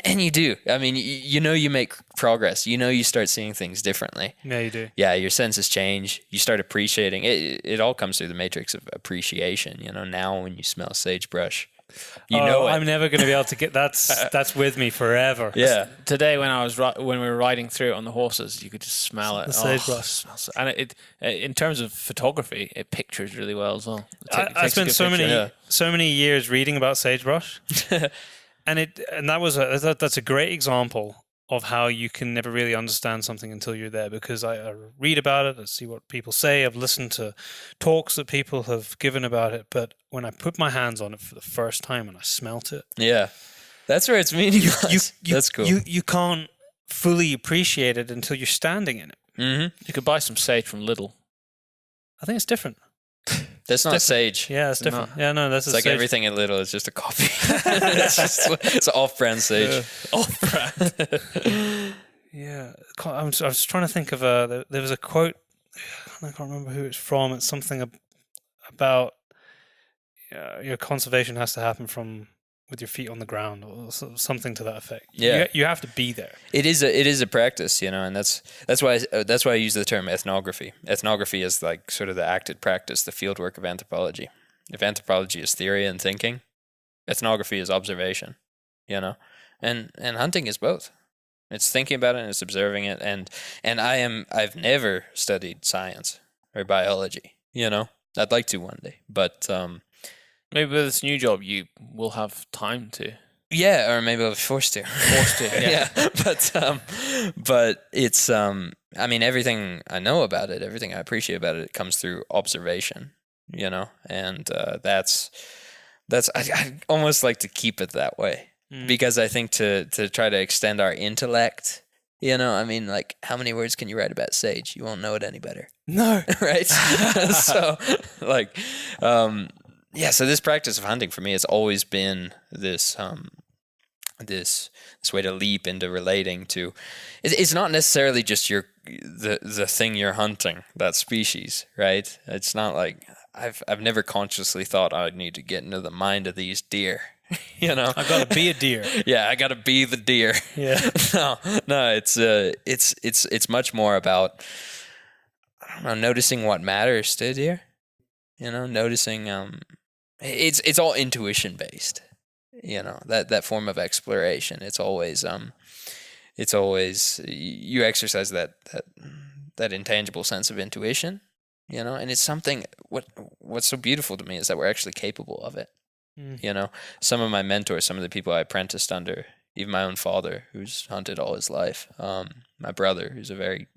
And you do. I mean, you know, you make progress. You know, you start seeing things differently. Yeah, you do. Yeah, your senses change. You start appreciating it. It all comes through the matrix of appreciation. You know, now when you smell sagebrush, you know it. I'm never going to be able to get that's with me forever. Yeah. Today, when we were riding through it on the horses, you could just smell it. The sagebrush. it smells so, and it in terms of photography, it pictures really well as well. I spent so many years reading about sagebrush, and that's a great example of how you can never really understand something until you're there, because I read about it, I see what people say, I've listened to talks that people have given about it, but when I put my hands on it for the first time and I smelt it, Yeah. That's where it's meaningless. That's cool. You can't fully appreciate it until you're standing in it. Mm-hmm. You could buy some sage from Lidl. I think it's different. That's not sage. Yeah, it's different. Yeah, no, that's It's like sage. everything at Little is just a copy. it's off-brand sage. Off-brand. Yeah, I was trying to think of there was a quote. I can't remember who it's from. It's something about your conservation has to happen from with your feet on the ground, or something to that effect. Yeah. You have to be there. It is a practice, you know, and that's why I use the term ethnography. Ethnography is like sort of the acted practice, the field work of anthropology. If anthropology is theory and thinking, ethnography is observation, you know, and hunting is both. It's thinking about it and it's observing it. And I've never studied science or biology, I'd like to one day, but, Maybe with this new job, you will have time to. yeah, or maybe I'll be forced to. Yeah. But it's, I mean, everything I know about it, everything I appreciate about it, comes through observation, and that's I almost like to keep it that way, because I think to try to extend our intellect, I mean, like, how many words can you write about sage? You won't know it any better. No. Right? So, like, yeah, so this practice of hunting for me has always been this this way to leap into relating to. It's not necessarily just the thing you're hunting, that species, right? It's not like I've never consciously thought I need to get into the mind of these deer. I've got to be a deer. Yeah, I got to be the deer. Yeah. No, it's much more about, I don't know, noticing what matters to deer. Noticing it's all intuition based. That form of exploration. It's always you exercise that intangible sense of intuition, and it's something. What's so beautiful to me is that we're actually capable of it. Some of my mentors, some of the people I apprenticed under, even my own father, who's hunted all his life, my brother, who's a very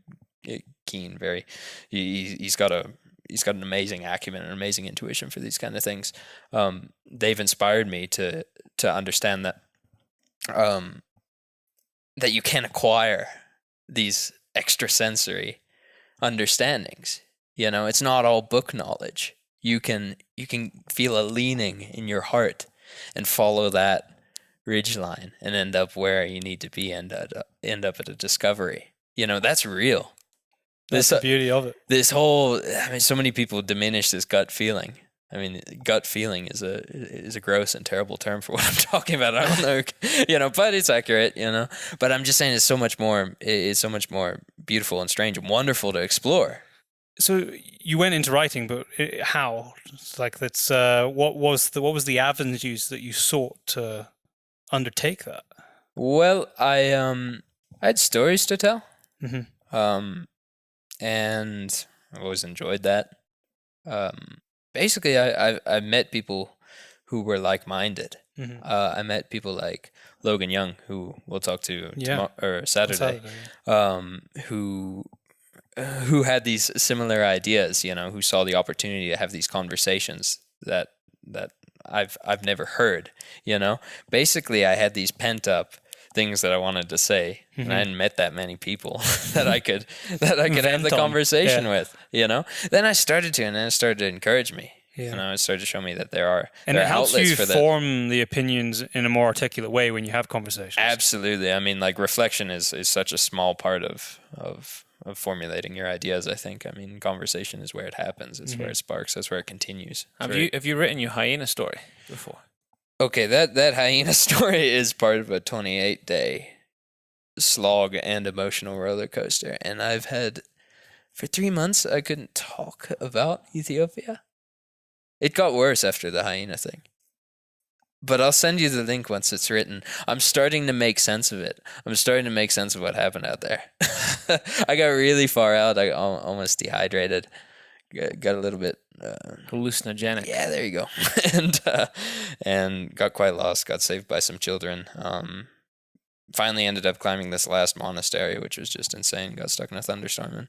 keen, he's got an amazing acumen and amazing intuition for these kind of things. They've inspired me to understand that that you can acquire these extrasensory understandings. It's not all book knowledge. You can feel a leaning in your heart and follow that ridgeline and end up where you need to be, end up at a discovery. That's real. That's the beauty of it. This whole, so many people diminish this gut feeling. Gut feeling is a gross and terrible term for what I'm talking about. I don't know, but it's accurate, But I'm just saying it's so much more beautiful and strange and wonderful to explore. So you went into writing, but how? It's like that's what was the avenues that you sought to undertake that? Well, I had stories to tell. Mm-hmm. And I've always enjoyed that. Basically, I met people who were like-minded. Mm-hmm. I met people like Logan Young, who we'll talk to Saturday, who had these similar ideas, who saw the opportunity to have these conversations that I've never heard, Basically, I had these pent-up things that I wanted to say, and I hadn't met that many people that I could have the conversation with, Then I started to, and then it started to encourage me. It started to show me that there are and there it are helps outlets you for that. Form the opinions in a more articulate way when you have conversations. Absolutely. Like, reflection is such a small part of formulating your ideas. I think. Conversation is where it happens. It's where it sparks. That's where it continues. Have you written your hyena story before? Okay, that hyena story is part of a 28-day slog and emotional roller coaster. And I've had, for 3 months, I couldn't talk about Ethiopia. It got worse after the hyena thing. But I'll send you the link once it's written. I'm starting to make sense of it. I'm starting to make sense of what happened out there. I got really far out. I almost dehydrated. Got a little bit hallucinogenic. Yeah, there you go. and got quite lost. Got saved by some children. Finally ended up climbing this last monastery, which was just insane. Got stuck in a thunderstorm and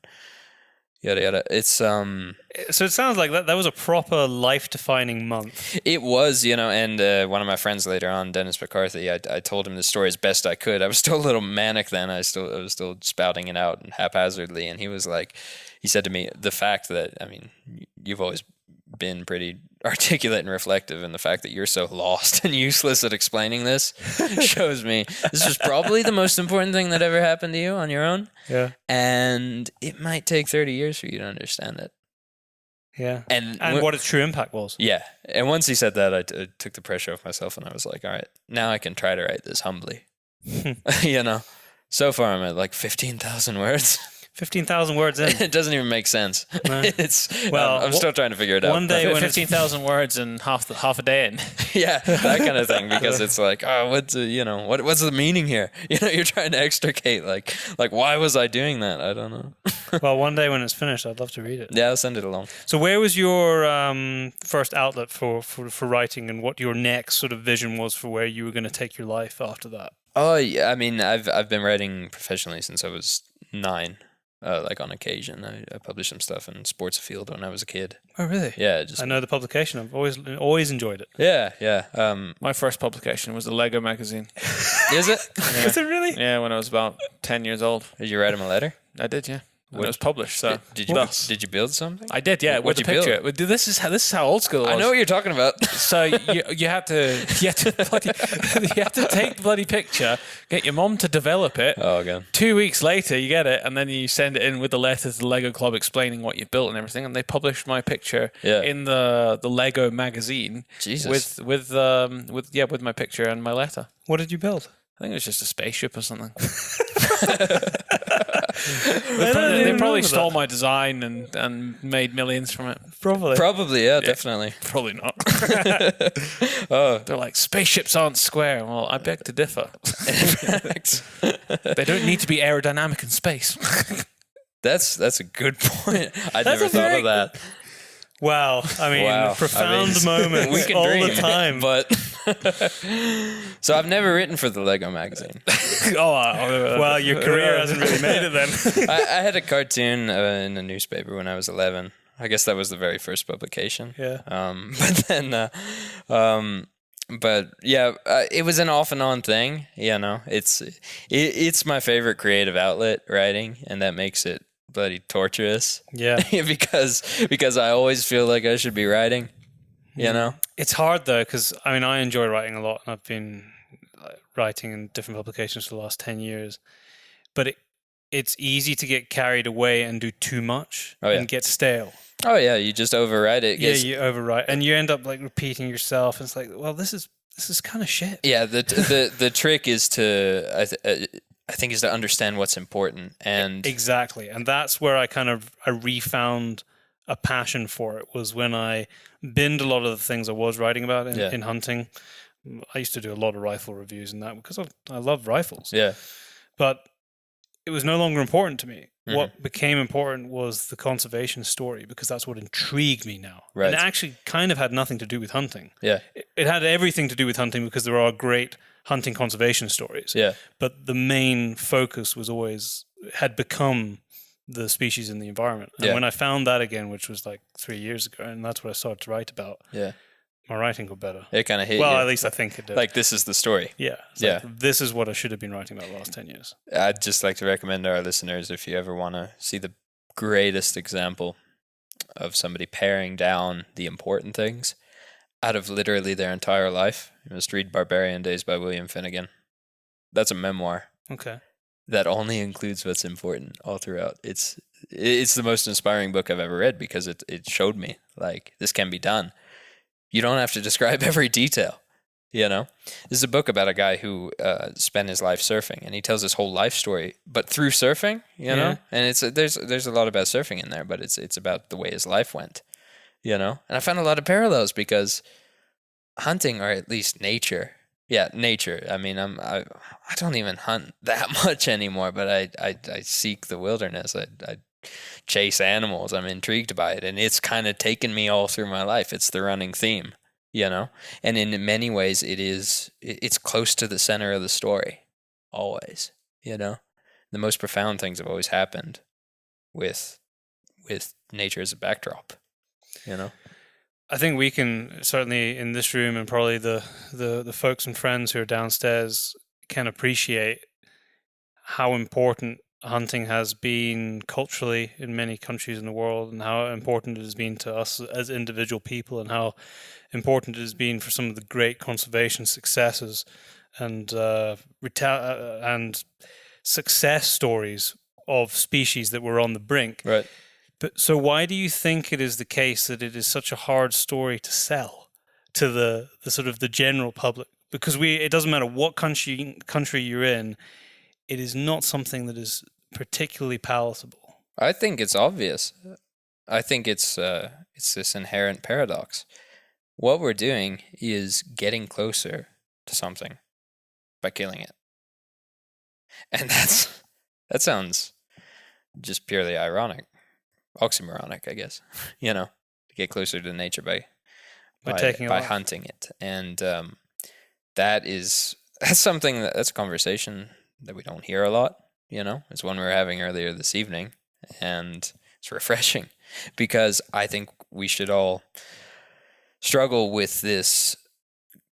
yada yada. It's So it sounds like that was a proper life-defining month. It was, and one of my friends later on, Dennis McCarthy, I told him the story as best I could. I was still a little manic then. I was still spouting it out haphazardly, and he said to me, the fact that, you've always been pretty articulate and reflective, and the fact that you're so lost and useless at explaining this shows me this was probably the most important thing that ever happened to you on your own. Yeah. And it might take 30 years for you to understand it. Yeah. And what its true impact was. Yeah. And once he said that, I took the pressure off myself, and I was like, all right, now I can try to write this humbly. So far I'm at like 15,000 words. 15,000 words in. It doesn't even make sense. No. It's Well, I'm still trying to figure it out. one day but- when it's 15,000 words and half a day in. yeah, that kind of thing. Because it's like, oh, what's what's the meaning here? You're trying to extricate like why was I doing that? I don't know. Well, one day when it's finished, I'd love to read it. Yeah, I'll send it along. So where was your first outlet for writing, and what your next sort of vision was for where you were going to take your life after that? Oh yeah, I mean, I've been writing professionally since I was 9. Like on occasion, I published some stuff in Sports Field when I was a kid. Oh, really? Yeah, just I know the publication. I've always enjoyed it. yeah. My first publication was the Lego magazine. Is it? Is it really? Yeah, when I was about 10 years old. Did you write him a letter? I did, yeah. When What- it was published, so Did you Thus. did you build something? I did, yeah, with What'd the you picture. build? This is how old school it was. I know what you're talking about. So you had to take the bloody picture, get your mom to develop it. Oh god. 2 weeks later, you get it, and then you send it in with the letter to the Lego Club explaining what you built and everything. And they published my picture Yeah. in the Lego magazine Jesus. with my picture and my letter. What did you build? I think it was just a spaceship or something. I don't They even probably remember stole that. my design and made millions from it. Probably. Probably, yeah, definitely. Probably not. Oh, They're like, spaceships aren't square. Well, I beg to differ. They don't need to be aerodynamic in space. that's a good point. I'd That's never a thought very- of that. Wow. I mean, Wow. profound I mean, moments we can all dream, the time. but so I've never written for the Lego magazine. Well, your career hasn't really made it then. I had a cartoon in a newspaper when I was 11. I guess that was the very first publication. Yeah. But then, but yeah, it was an off and on thing. You know, it's my favorite creative outlet, writing, and that makes it bloody torturous. Yeah. because I always feel like I should be writing. You know. It's hard though, because I mean, I enjoy writing a lot, and I've been writing in different publications for the last 10 years. But it's easy to get carried away and do too much and get stale. Oh yeah, you just overwrite it. Yeah, you overwrite, and you end up like repeating yourself. And it's like, well, this is kind of shit. Yeah, the trick is to I think is to understand what's important, and Exactly, and that's where I refound a passion for it, was when I binned a lot of the things I was writing about in hunting. I used to do a lot of rifle reviews and that because I love rifles. yeah, But it was no longer important to me. Mhm. What became important was the conservation story, because that's what intrigued me now. Right. And it actually kind of had nothing to do with hunting. yeah, It had everything to do with hunting, because there are great hunting conservation stories. yeah. But the main focus had become the species in the environment. And Yeah. when I found that again, which was like 3 years ago, and that's what I started to write about, Yeah. my writing got better. It kind of hit Well, you. at least I think it did. Like, this is the story. yeah. It's Yeah. like, this is what I should have been writing about the last 10 years. I'd just like to recommend our listeners, if you ever want to see the greatest example of somebody paring down the important things out of literally their entire life, you must read Barbarian Days by William Finnegan. That's a memoir Okay. that only includes what's important all throughout. It's the most inspiring book I've ever read, because it showed me, like, this can be done. You don't have to describe every detail, you know? This is a book about a guy who spent his life surfing, and he tells his whole life story, but through surfing, you know? And there's a lot about surfing in there, but it's about the way his life went, you know? And I found a lot of parallels, because hunting, or at least nature. Yeah, nature. I mean, I don't even hunt that much anymore, but I seek the wilderness. I chase animals. I'm intrigued by it, and it's kind of taken me all through my life. It's the running theme, you know. And in many ways, it's close to the center of the story, always. You know, the most profound things have always happened with nature as a backdrop. You know. I think we can, certainly in this room, and probably the folks and friends who are downstairs, can appreciate how important hunting has been culturally in many countries in the world, and how important it has been to us as individual people, and how important it has been for some of the great conservation successes and success stories of species that were on the brink. Right. But so why do you think it is the case that it is such a hard story to sell to the sort of the general public? Because it doesn't matter what country you're in, it is not something that is particularly palatable. I think it's obvious. I think it's this inherent paradox. What we're doing is getting closer to something by killing it. And that sounds just purely ironic. Oxymoronic, I guess. To get closer to nature by taking it by off. hunting it. And that's something that's a conversation that we don't hear a lot, It's one we were having earlier this evening, and it's refreshing because I think we should all struggle with this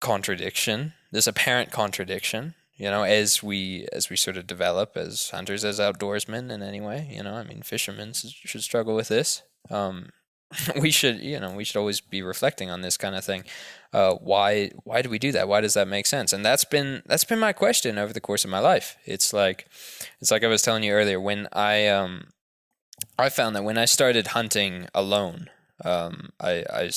contradiction, this apparent contradiction, as we sort of develop as hunters, as outdoorsmen in any way, fishermen should struggle with this. We should always be reflecting on this kind of thing. Why do we do that? Why does that make sense? And that's been my question over the course of my life. It's like I was telling you earlier, when I found that when I started hunting alone, I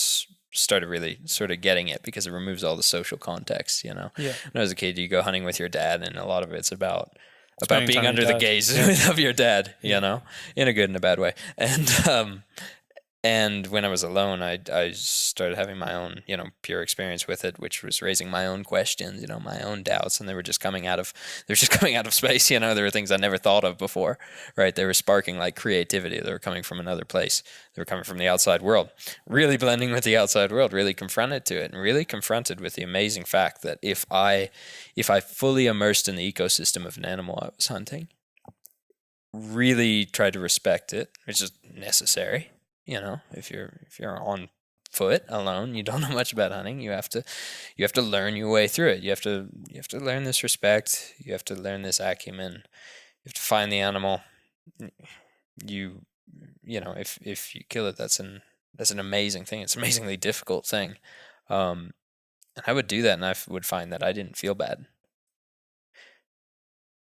started really sort of getting it because it removes all the social context, Yeah. When I was a kid, you go hunting with your dad, and a lot of it's about Spending being time with under your the dad. gaze of your dad, in a good and a bad way. And when I was alone, I started having my own, pure experience with it, which was raising my own questions, my own doubts, and they were just coming out of space. There were things I never thought of before, right? They were sparking like creativity. They were coming from another place. They were coming from the outside world, really blending with the outside world, really confronted to it, and really confronted with the amazing fact that if I fully immersed in the ecosystem of an animal I was hunting, really tried to respect it, which is necessary. If you're on foot alone, you don't know much about hunting. You have to learn your way through it. You have to learn this respect. You have to learn this acumen. You have to find the animal. If you kill it, that's an amazing thing. It's an amazingly difficult thing. And I would do that, and I would find that I didn't feel bad.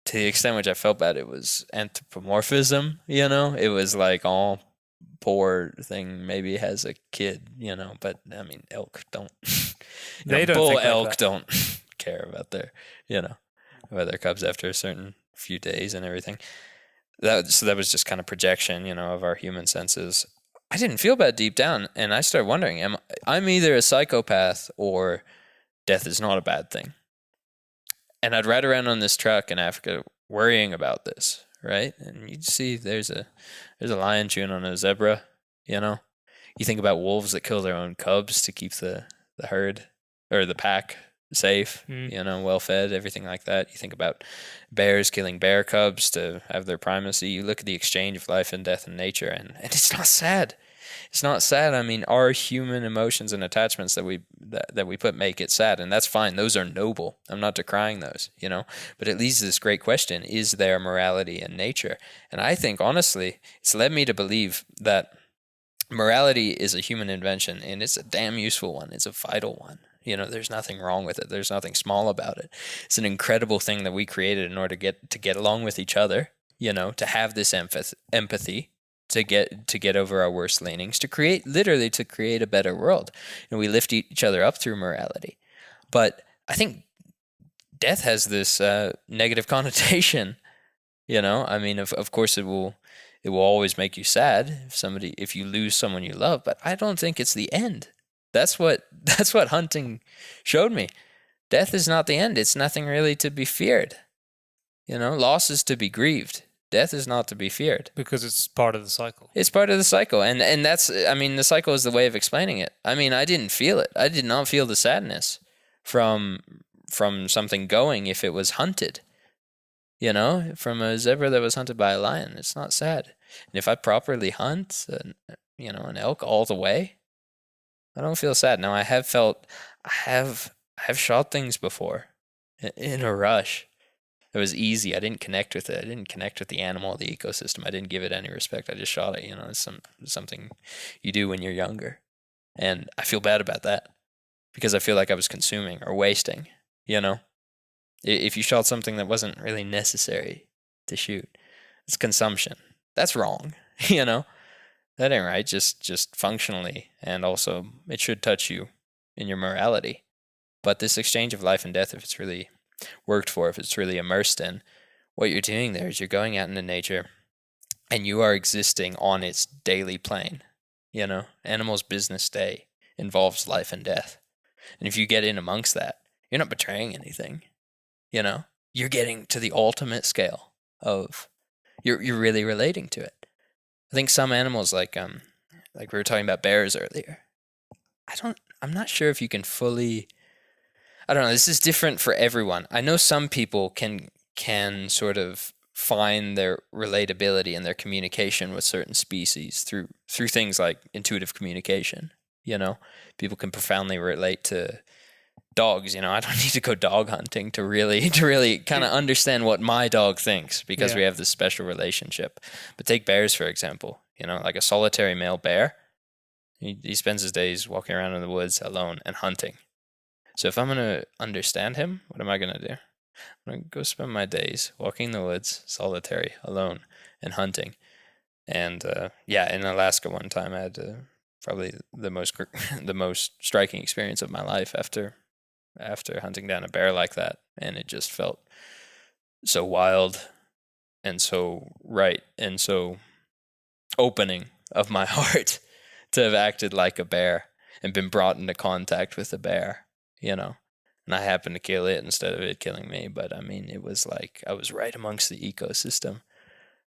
To the extent which I felt bad, it was anthropomorphism. It was like all poor thing maybe has a kid, but I mean, elk don't. They don't bull think like elk that. don't care about their cubs after a certain few days and everything. That was just kind of projection, of our human senses. I didn't feel bad deep down, and I started wondering, I'm either a psychopath or death is not a bad thing. And I'd ride around on this truck in Africa worrying about this. Right, and you see, there's a lion chewing on a zebra. You think about wolves that kill their own cubs to keep the herd or the pack safe. Well fed, everything like that. You think about bears killing bear cubs to have their primacy. You look at the exchange of life and death in nature, and it's not sad. It's not sad. I mean, our human emotions and attachments that we put make it sad, and that's fine. Those are noble. I'm not decrying those, But it leads to this great question: is there morality in nature? And I think, honestly, it's led me to believe that morality is a human invention, and it's a damn useful one. It's a vital one. There's nothing wrong with it. There's nothing small about it. It's an incredible thing that we created in order to get along with each other. To have this empathy. To get over our worst leanings, to create a better world. And we lift each other up through morality. But I think death has this negative connotation. I mean, of course it will always make you sad if you lose someone you love, but I don't think it's the end. That's what hunting showed me. Death is not the end. It's nothing really to be feared. Loss is to be grieved. Death is not to be feared. Because it's part of the cycle. It's part of the cycle. And that's, I mean, the cycle is the way of explaining it. I mean, I didn't feel it. I did not feel the sadness from something going if it was hunted. From a zebra that was hunted by a lion. It's not sad. And if I properly hunt, an elk all the way, I don't feel sad. Now, I have shot things before in a rush. It was easy. I didn't connect with it. I didn't connect with the animal, the ecosystem. I didn't give it any respect. I just shot it. It's something you do when you're younger. And I feel bad about that because I feel like I was consuming or wasting, If you shot something that wasn't really necessary to shoot, it's consumption. That's wrong, That ain't right, just functionally. And also, it should touch you in your morality. But this exchange of life and death, if it's really worked for, if it's really immersed in, what you're doing there is you're going out into nature and you are existing on its daily plane. You know, animals' business day involves life and death. And if you get in amongst that, you're not betraying anything. You know, you're getting to the ultimate scale of you're really relating to it. I think some animals like we were talking about bears earlier. I'm not sure if you can fully, I don't know, this is different for everyone. I know some people can sort of find their relatability and their communication with certain species through things like intuitive communication. You know, people can profoundly relate to dogs. You know, I don't need to go dog hunting to really kind of understand what my dog thinks, because we have this special relationship. But take bears, for example. You know, like a solitary male bear, he spends his days walking around in the woods alone and hunting. So if I'm going to understand him, what am I going to do? I'm going to go spend my days walking in the woods, solitary, alone, and hunting. And in Alaska one time, I had probably the most striking experience of my life after hunting down a bear like that. And it just felt so wild and so right and so opening of my heart to have acted like a bear and been brought into contact with a bear, you know. And I happened to kill it instead of it killing me. But I mean, it was like I was right amongst the ecosystem.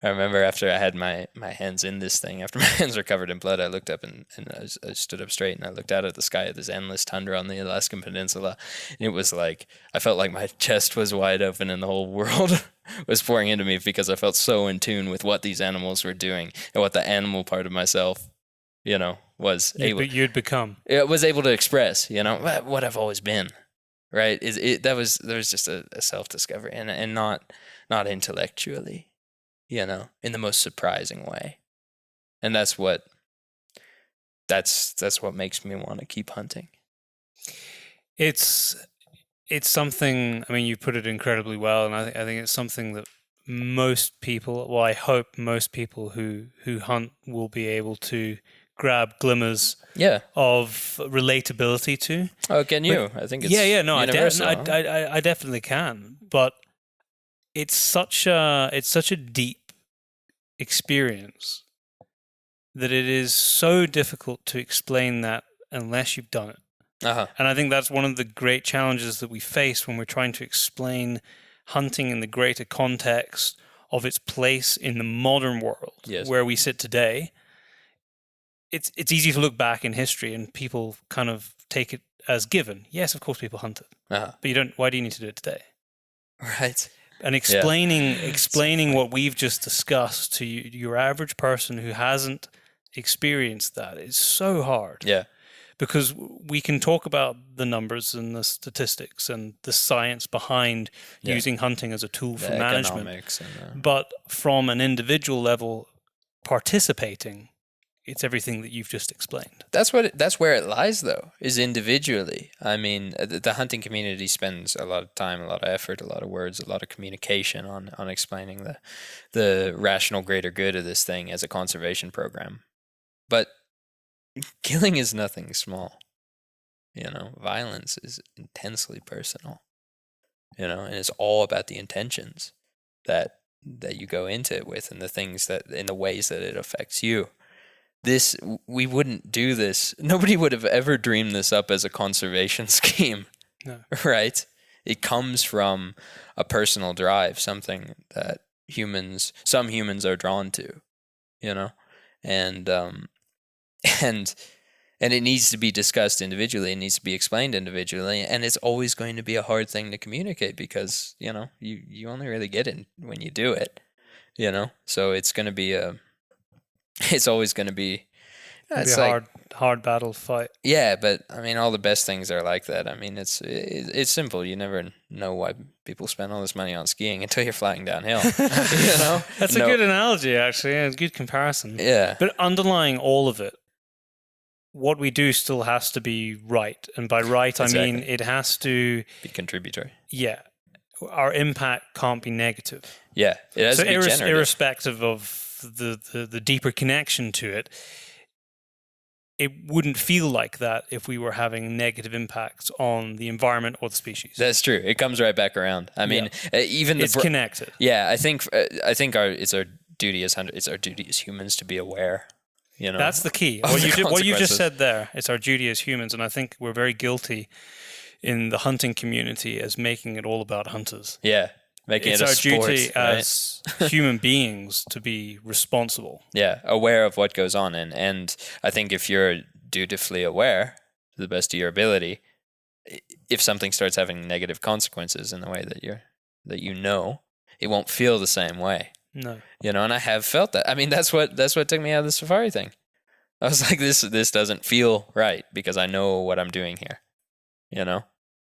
I remember after I had my hands in this thing, after my hands were covered in blood, I looked up and I stood up straight and I looked out at the sky at this endless tundra on the Alaskan Peninsula. And it was like, I felt like my chest was wide open and the whole world was pouring into me, because I felt so in tune with what these animals were doing and what the animal part of myself, you know, was able to express, you know, what I've always been. Right? There was just a self-discovery and not intellectually. You know, in the most surprising way. And that's what makes me want to keep hunting. It's something, I mean, you put it incredibly well, and I think it's something that most people, well, I hope most people who hunt will be able to grab glimmers of relatability to. Oh, can you? I think it's I definitely can. But it's such a deep experience that it is so difficult to explain that unless you've done it. And I think that's one of the great challenges that we face when we're trying to explain hunting in the greater context of its place in the modern world, where we sit today. It's easy to look back in history and people kind of take it as given. Yes, of course people hunted. But you don't. Why do you need to do it today? Right. And explaining what we've just discussed to your average person who hasn't experienced that is so hard. Yeah. Because we can talk about the numbers and the statistics and the science behind using hunting as a tool for management. But from an individual level, participating, it's everything that you've just explained. That's where it lies, though, is individually. I mean, the hunting community spends a lot of time, a lot of effort, a lot of words, a lot of communication on explaining the rational greater good of this thing as a conservation program. But killing is nothing small. You know, violence is intensely personal. You know, and it's all about the intentions that you go into it with, and the things that, in the ways that it affects you. We wouldn't do this. Nobody would have ever dreamed this up as a conservation scheme. No. Right? It comes from a personal drive, something that some humans are drawn to, you know? And it needs to be discussed individually. It needs to be explained individually. And it's always going to be a hard thing to communicate because, you know, you only really get it when you do it, you know? So it's going to be it's always going to be a hard battle fight. Yeah, but I mean, all the best things are like that. I mean, it's simple. You never know why people spend all this money on skiing until you're flying downhill. You know, that's a good analogy, actually, and a good comparison. Yeah, but underlying all of it, what we do still has to be right, and by right, exactly. I mean it has to be contributory. Yeah, our impact can't be negative. Yeah, it has to be generative. Irrespective of the deeper connection to it, it wouldn't feel like that if we were having negative impacts on the environment or the species. That's true. It comes right back around. I mean, even it's connected. Yeah, I think it's our duty as hunters. It's our duty as humans to be aware. You know, That's the key. of What the you just consequences. said there, it's our duty as humans, and I think we're very guilty in the hunting community as making it all about hunters. Yeah, making It's it a our sport, duty right? as human beings to be responsible. Yeah, aware of what goes on, and I think if you're dutifully aware to the best of your ability, if something starts having negative consequences in the way that you know, it won't feel the same way. No. You know, and I have felt that. I mean, that's what took me out of the safari thing. I was like, this doesn't feel right because I know what I'm doing here. You know,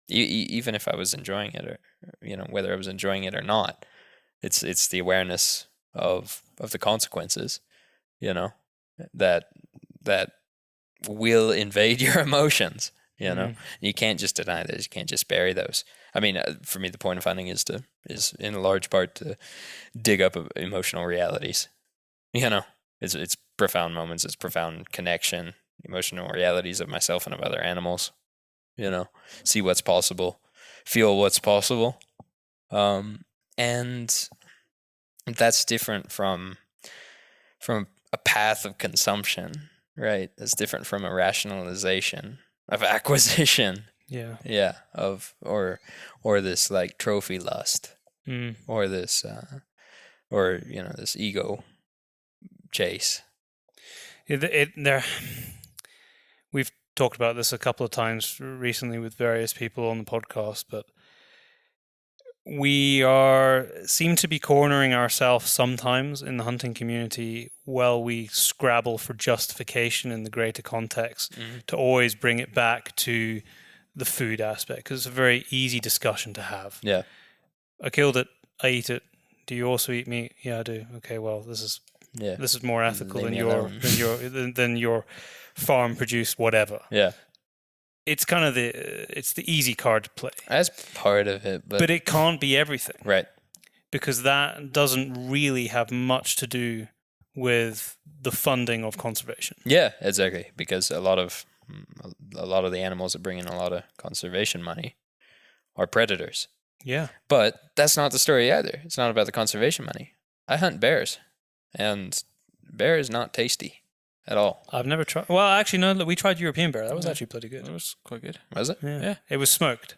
even if I was enjoying it, or you know, whether I was enjoying it or not, it's the awareness of the consequences. You know, that will invade your emotions. You know, you can't just deny those. You can't just bury those. I mean, for me, the point of hunting is in large part to dig up emotional realities. You know, it's profound moments. It's profound connection, emotional realities of myself and of other animals. You know, see what's possible, feel what's possible, and that's different from a path of consumption, right? That's different from a rationalization of acquisition. Yeah. Yeah, or this like trophy lust, or this or you know, this ego chase. We've talked about this a couple of times recently with various people on the podcast, but we seem to be cornering ourselves sometimes in the hunting community while we scrabble for justification in the greater context to always bring it back to the food aspect, because it's a very easy discussion to have. Yeah, I killed it, I eat it. Do you also eat meat? Yeah, I do. Okay, well, this is more ethical than your farm produced whatever. yeah. It's kind of it's the easy card to play. That's part of it, but But it can't be everything, right. because that doesn't really have much to do with the funding of conservation. Yeah, exactly. Because a lot of the animals that bring in a lot of conservation money are predators. Yeah. But that's not the story either. It's not about the conservation money. I hunt bears, and bear is not tasty at all. I've never tried. Well, actually, no, we tried European bear. That was actually pretty good. It was quite good. Was it? Yeah. It was smoked.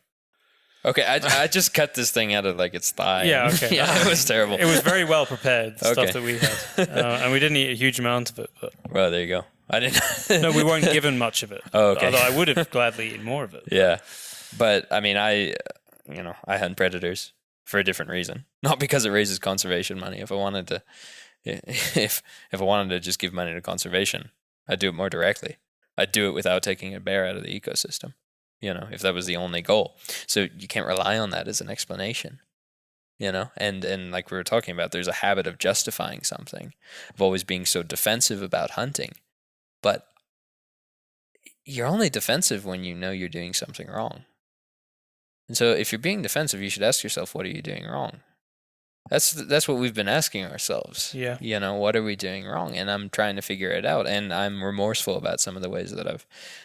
Okay, I just cut this thing out of like its thigh. Yeah, okay. Yeah, it was terrible. It was very well prepared, the Okay. stuff that we had. And we didn't eat a huge amount of it. But Well, there you go. I didn't. no, we weren't given much of it. Oh, okay. Although I would have gladly eaten more of it. Yeah, but I mean, I hunt predators for a different reason, not because it raises conservation money. If I wanted to, if I wanted to just give money to conservation, I'd do it more directly. I'd do it without taking a bear out of the ecosystem. You know, if that was the only goal. So you can't rely on that as an explanation. You know, and like we were talking about, there's a habit of justifying something, of always being so defensive about hunting. But you're only defensive when you know you're doing something wrong. And so if you're being defensive, you should ask yourself, what are you doing wrong? That's what we've been asking ourselves. Yeah. You know, what are we doing wrong? And I'm trying to figure it out. And I'm remorseful about some of the ways that I've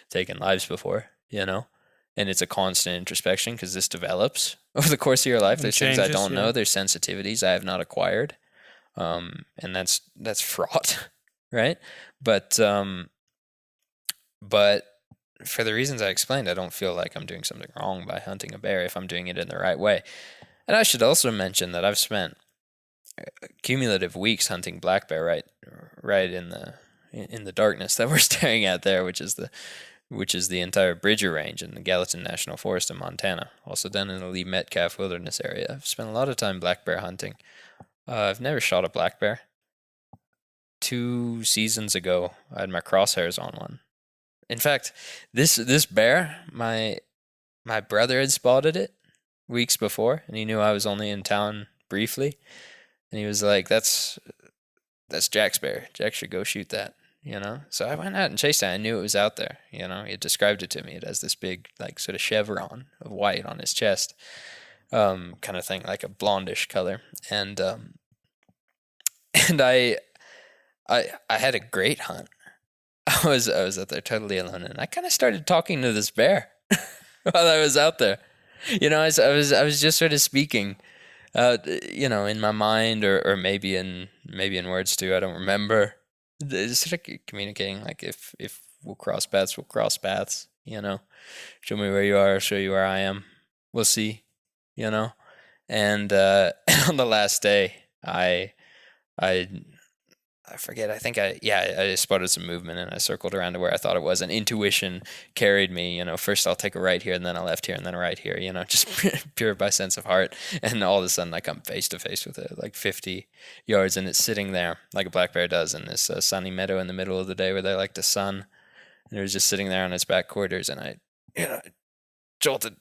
taken lives before, you know? And it's a constant introspection because this develops over the course of your life. There's things I changes, don't yeah. know. There's sensitivities I have not acquired. And that's fraught, right? But for the reasons I explained, I don't feel like I'm doing something wrong by hunting a bear if I'm doing it in the right way. And I should also mention that I've spent cumulative weeks hunting black bear right in the darkness that we're staring at there, which is the entire Bridger Range in the Gallatin National Forest in Montana, also down in the Lee Metcalf Wilderness area. I've spent a lot of time black bear hunting. I've never shot a black bear. 2 seasons ago, I had my crosshairs on one. In fact, this bear, my brother had spotted it weeks before, and he knew I was only in town briefly, and he was like, "That's Jack's bear. Jack should go shoot that." You know, so I went out and chased it. I knew it was out there. You know, he had described it to me. It has this big, like, sort of chevron of white on his chest, kind of thing, like a blondish color. And I had a great hunt. I was out there totally alone, and I kind of started talking to this bear while I was out there. You know, I was just sort of speaking in my mind or maybe in words too. I don't remember. It's sort of communicating like if we'll cross paths, we'll cross paths. Show me where you are, I'll show you where I am. We'll see. And on the last day, I forget. I think I spotted some movement and I circled around to where I thought it was. And intuition carried me. First I'll take a right here and then a left here and then a right here. Just pure by sense of heart. And all of a sudden I come face to face with it, like 50 yards, and it's sitting there like a black bear does in this sunny meadow in the middle of the day where they like to sun. And it was just sitting there on its back quarters, and I bolted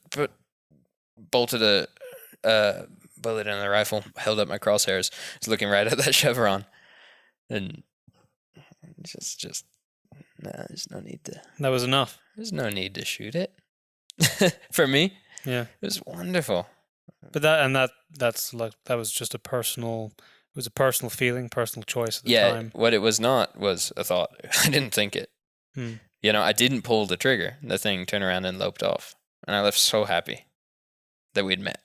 a bullet in the rifle, held up my crosshairs, was looking right at that chevron. And just no, there's no need to. That was enough. There's no need to shoot it. For me, yeah, it was wonderful. But that was just a personal. It was a personal feeling, personal choice at the time. What it was not was a thought. I didn't think it. I didn't pull the trigger. The thing turned around and loped off, and I left so happy that we'd met.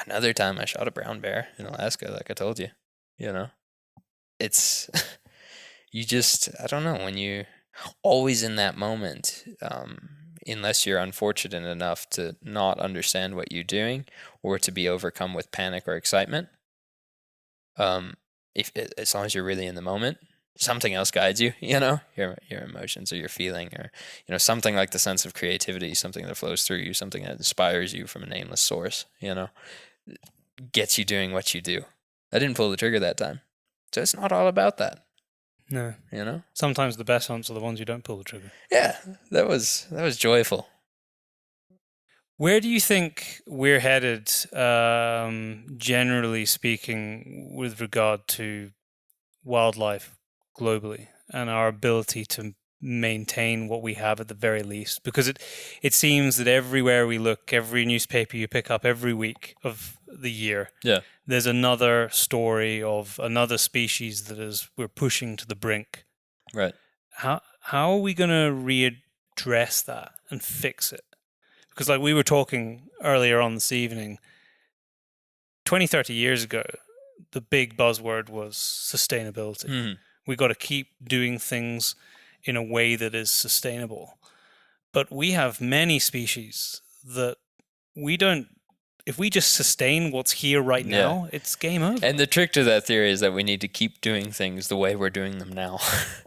Another time I shot a brown bear in Alaska, like I told you, it's, I don't know, when you always in that moment, unless you're unfortunate enough to not understand what you're doing or to be overcome with panic or excitement, as long as you're really in the moment, something else guides you, your emotions or your feeling or, something like the sense of creativity, something that flows through you, something that inspires you from a nameless source, gets you doing what you do. I didn't pull the trigger that time. So it's not all about that. No. Sometimes the best hunts are the ones you don't pull the trigger. Yeah, that was joyful. Where do you think we're headed, generally speaking, with regard to wildlife globally and our ability to maintain what we have at the very least? Because it seems that everywhere we look, every newspaper you pick up every week of the year, there's another story of another species that we're pushing to the brink. Right. How are we going to readdress that and fix it? Because like we were talking earlier on this evening, 20, 30 years ago, the big buzzword was sustainability. Mm-hmm. We got to keep doing things in a way that is sustainable. But we have many species that we don't, if we just sustain what's here right now, it's game over. And the trick to that theory is that we need to keep doing things the way we're doing them now.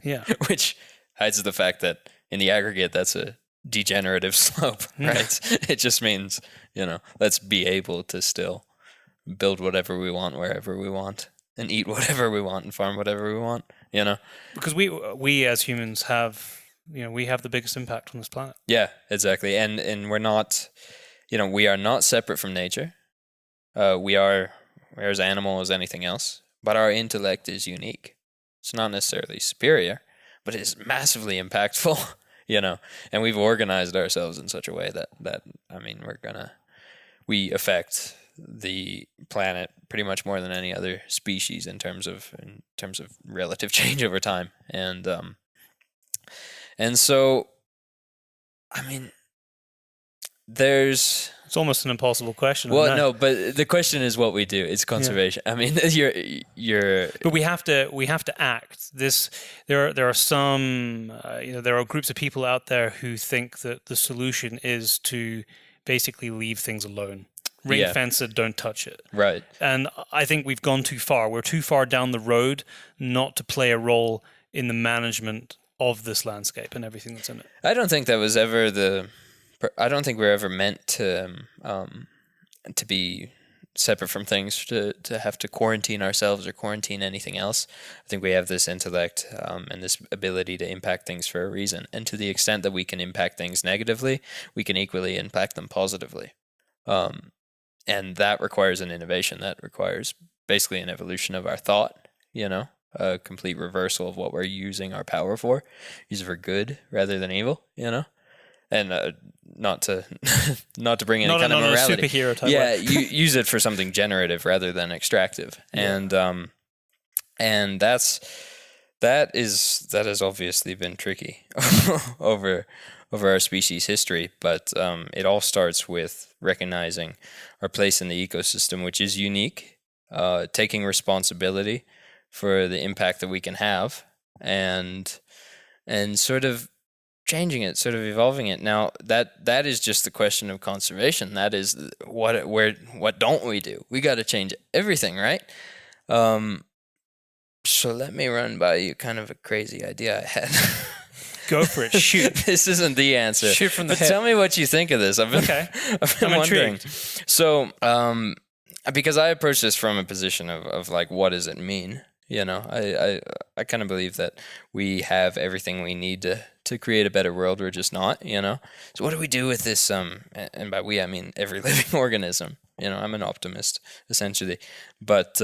Yeah. Which hides the fact that in the aggregate, that's a degenerative slope, right? It just means, let's be able to still build whatever we want, wherever we want, and eat whatever we want and farm whatever we want, Because we as humans have, we have the biggest impact on this planet. Yeah, exactly. And we're not, we are not separate from nature. We are as animal as anything else, but our intellect is unique. It's not necessarily superior, but it is massively impactful, and we've organized ourselves in such a way that we affect the planet pretty much more than any other species in terms of relative change over time. And so, it's almost an impossible question. Well, no, but the question is what we do. It's conservation. Yeah. you're. But we have to act. There are some, there are groups of people out there who think that the solution is to basically leave things alone. Ring fence it, don't touch it. Right. And I think we've gone too far. We're too far down the road not to play a role in the management of this landscape and everything that's in it. I don't think that was ever I don't think we were ever meant to be separate from things, to have to quarantine ourselves or quarantine anything else. I think we have this intellect and this ability to impact things for a reason. And to the extent that we can impact things negatively, we can equally impact them positively. And that requires an innovation. That requires basically an evolution of our thought, a complete reversal of what we're using our power for. Use it for good rather than evil, And not to bring any kind of morality. Not a superhero type. Yeah, you use it for something generative rather than extractive. Yeah. And that has obviously been tricky over over our species history, but it all starts with recognizing our place in the ecosystem, which is unique, taking responsibility for the impact that we can have, and sort of changing it, sort of evolving it. Now that is just the question of conservation. That is what don't we do? We got to change everything, right? So let me run by you kind of a crazy idea I had. Go for it. Shoot. This isn't the answer. Shoot from the but hip. tell me what you think of this. I've been I'm wondering. intrigued. So, because I approach this from a position of like, what does it mean? You know, I kind of believe that we have everything we need to create a better world. We're just not, you know. So what do we do with this? And by we I mean every living organism. You know, I'm an optimist essentially, but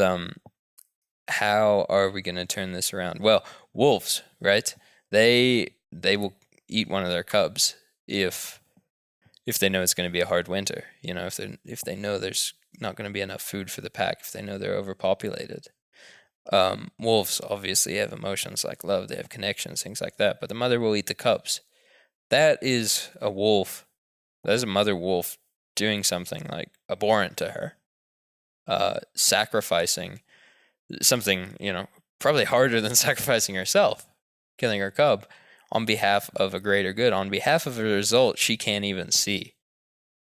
how are we going to turn this around? Well, wolves, right? They will eat one of their cubs if they know it's going to be a hard winter. You know, if they know there's not going to be enough food for the pack, if they know they're overpopulated. Wolves obviously have emotions like love, they have connections, things like that. But the mother will eat the cubs. That is a wolf. That is a mother wolf doing something like abhorrent to her, sacrificing something, you know, probably harder than sacrificing herself, killing her cub on behalf of a greater good, on behalf of a result she can't even see,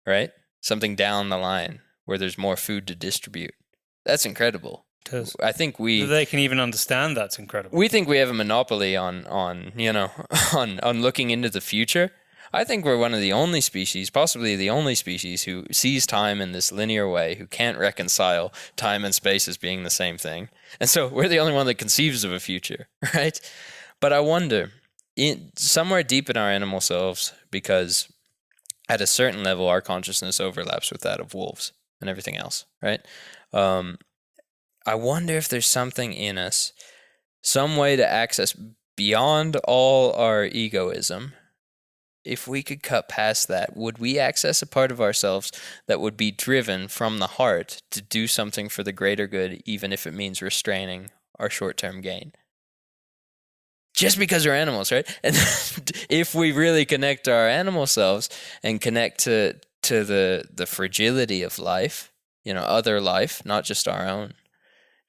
right? Something down the line where there's more food to distribute. That's incredible. I think they can even understand that's incredible. We think we have a monopoly on you know, on looking into the future. I think we're one of the only species, possibly the only species, who sees time in this linear way, who can't reconcile time and space as being the same thing. And so we're the only one that conceives of a future, right? But I wonder, somewhere deep in our animal selves, because at a certain level our consciousness overlaps with that of wolves and everything else, right? I wonder if there's something in us, some way to access beyond all our egoism. If we could cut past that, would we access a part of ourselves that would be driven from the heart to do something for the greater good, even if it means restraining our short-term gain? Just because we're animals, right? And if we really connect to our animal selves and connect to the fragility of life, you know, other life, not just our own,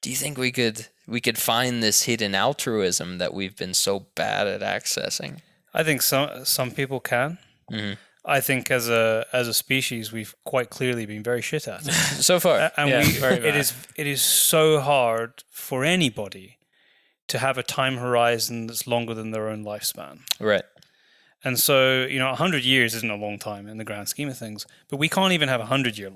do you think we could find this hidden altruism that we've been so bad at accessing? I think some people can. Mm-hmm. I think as a species, we've quite clearly been very shit at it. So far. And it is so hard for anybody to have a time horizon that's longer than their own lifespan. Right. And so, you know, 100 years isn't a long time in the grand scheme of things, but we can't even have a 100-year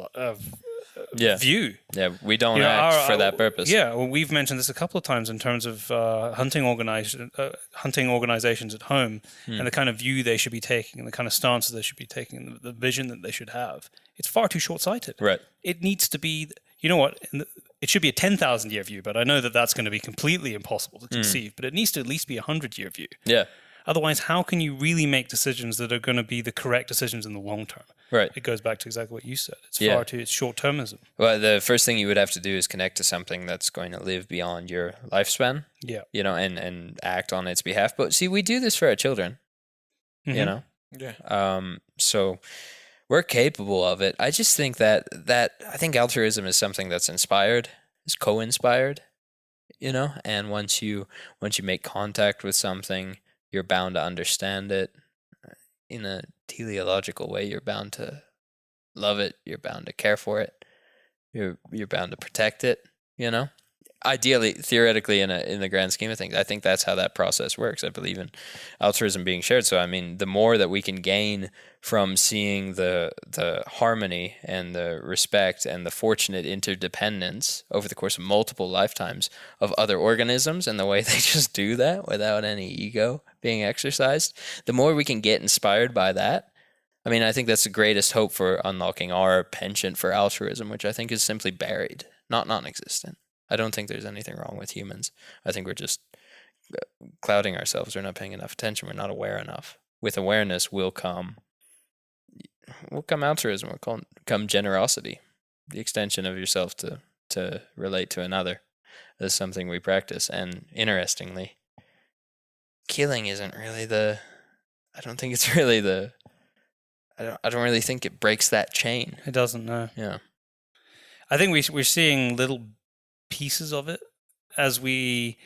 view. Yeah, we don't act for that purpose. Yeah, well, we've mentioned this a couple of times in terms of hunting organizations at home and the kind of view they should be taking and the kind of stances they should be taking and the vision that they should have. It's far too short-sighted. Right. It needs to be, you know what, it should be a 10,000-year view, but I know that that's going to be completely impossible to conceive, but it needs to at least be a 100-year view. Yeah. Otherwise, how can you really make decisions that are going to be the correct decisions in the long term? Right. It goes back to exactly what you said. It's it's short-termism. Well, the first thing you would have to do is connect to something that's going to live beyond your lifespan. Yeah. You know, and act on its behalf. But see, we do this for our children. Mm-hmm. You know? Yeah. So we're capable of it. I just think that I think altruism is something that's inspired, is co-inspired, you know? And once you make contact with something, you're bound to understand it in a teleological way. You're bound to love it. You're bound to care for it. You're bound to protect it, you know? Ideally, theoretically, in the grand scheme of things, I think that's how that process works. I believe in altruism being shared. So, I mean, the more that we can gain from seeing the harmony and the respect and the fortunate interdependence over the course of multiple lifetimes of other organisms and the way they just do that without any ego being exercised, the more we can get inspired by that. I mean, I think that's the greatest hope for unlocking our penchant for altruism, which I think is simply buried, not non-existent. I don't think there's anything wrong with humans. I think we're just clouding ourselves. We're not paying enough attention. We're not aware enough. With awareness will come altruism, will come generosity, the extension of yourself to relate to another is something we practice. And interestingly, killing isn't really the I don't think it's really I don't really think it breaks that chain. It doesn't, no. Yeah. I think we're seeing little pieces of it as we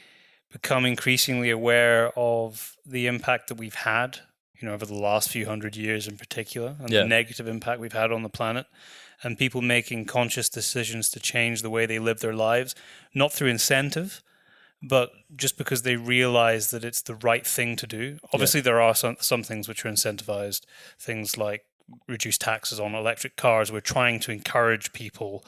become increasingly aware of the impact that we've had, over the last few hundred years in particular, and the negative impact we've had on the planet, and people making conscious decisions to change the way they live their lives, not through incentive, but just because they realize that it's the right thing to do. Obviously, there are some things which are incentivized, things like reduced taxes on electric cars. We're trying to encourage people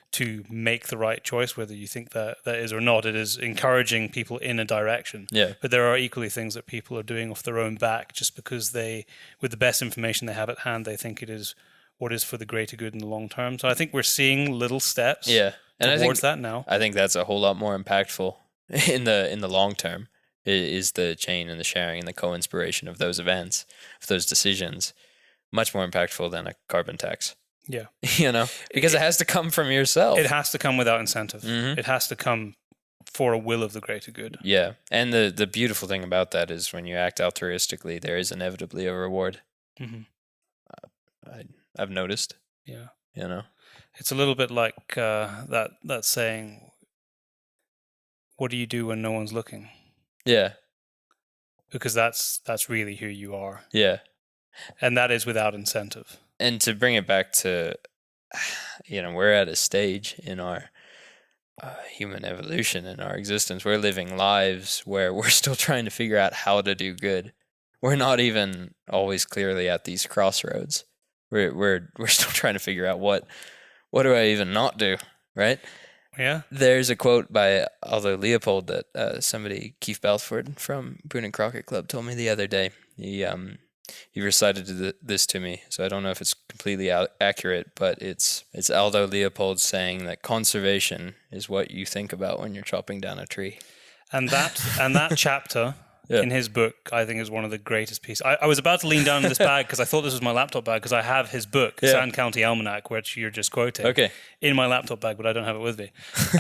to make the right choice, whether you think that is or not. It is encouraging people in a direction. Yeah. But there are equally things that people are doing off their own back just because they, with the best information they have at hand, they think it is what is for the greater good in the long term. So I think we're seeing little steps towards that now. I think that's a whole lot more impactful in the long term, is the chain and the sharing and the co-inspiration of those events, of those decisions, much more impactful than a carbon tax. Yeah. Because it has to come from yourself. It has to come without incentive. Mhm. It has to come for a will of the greater good. Yeah. And the beautiful thing about that is when you act altruistically, there is inevitably a reward. Mm-hmm. I've noticed. Yeah. It's a little bit like that saying, what do you do when no one's looking? Yeah. Because that's really who you are. Yeah. And that is without incentive. And to bring it back to, we're at a stage in our human evolution, in our existence. We're living lives where we're still trying to figure out how to do good. We're not even always clearly at these crossroads. We're still trying to figure out what do I even not do, right? Yeah. There's a quote by Aldo Leopold that Keith Belford from Boone and Crockett Club, told me the other day. He recited this to me, so I don't know if it's completely accurate, but it's Aldo Leopold saying that conservation is what you think about when you're chopping down a tree. And that chapter in his book, I think, is one of the greatest pieces. I was about to lean down in this bag because I thought this was my laptop bag, because I have his book, Sand County Almanac, which you're just quoting, in my laptop bag, but I don't have it with me.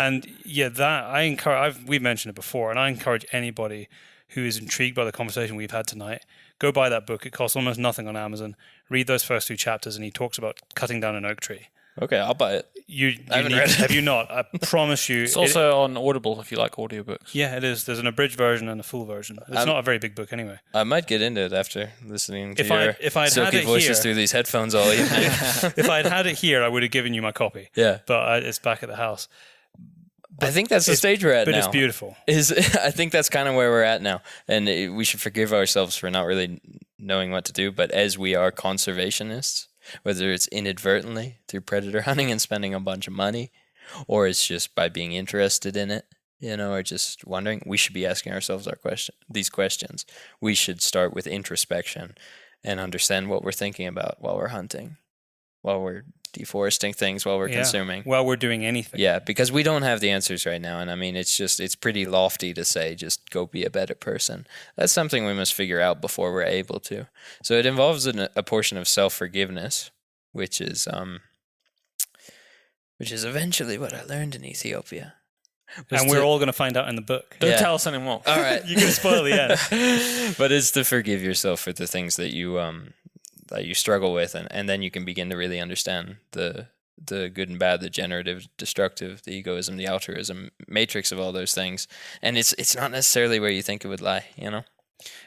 And we've mentioned it before, and I encourage anybody who is intrigued by the conversation we've had tonight, go buy that book. It costs almost nothing on Amazon. Read those first 2 chapters, and he talks about cutting down an oak tree. Okay, I'll buy it. I haven't read it. Have you not? I promise you. It's also on Audible if you like audiobooks. Yeah, it is. There's an abridged version and a full version. It's not a very big book anyway. I might get into it after listening to if I'd silky had it voices here, through these headphones all evening. If I'd had it here, I would have given you my copy. Yeah. But it's back at the house. I think that's the stage we're at now. But it's beautiful. I think that's kind of where we're at now. And we should forgive ourselves for not really knowing what to do. But as we are conservationists, whether it's inadvertently through predator hunting and spending a bunch of money, or it's just by being interested in it, or just wondering, we should be asking ourselves these questions. We should start with introspection and understand what we're thinking about while we're hunting, while we're deforesting things, while we're consuming. While we're doing anything. Yeah, because we don't have the answers right now. And I mean, it's pretty lofty to say, just go be a better person. That's something we must figure out before we're able to. So it involves a portion of self-forgiveness, which is eventually what I learned in Ethiopia. And we're all going to find out in the book. Don't tell us anymore. All right. You can spoil the end. But it's to forgive yourself for the things that you struggle with, and then you can begin to really understand the good and bad, the generative, destructive, the egoism, the altruism, matrix of all those things. And it's not necessarily where you think it would lie,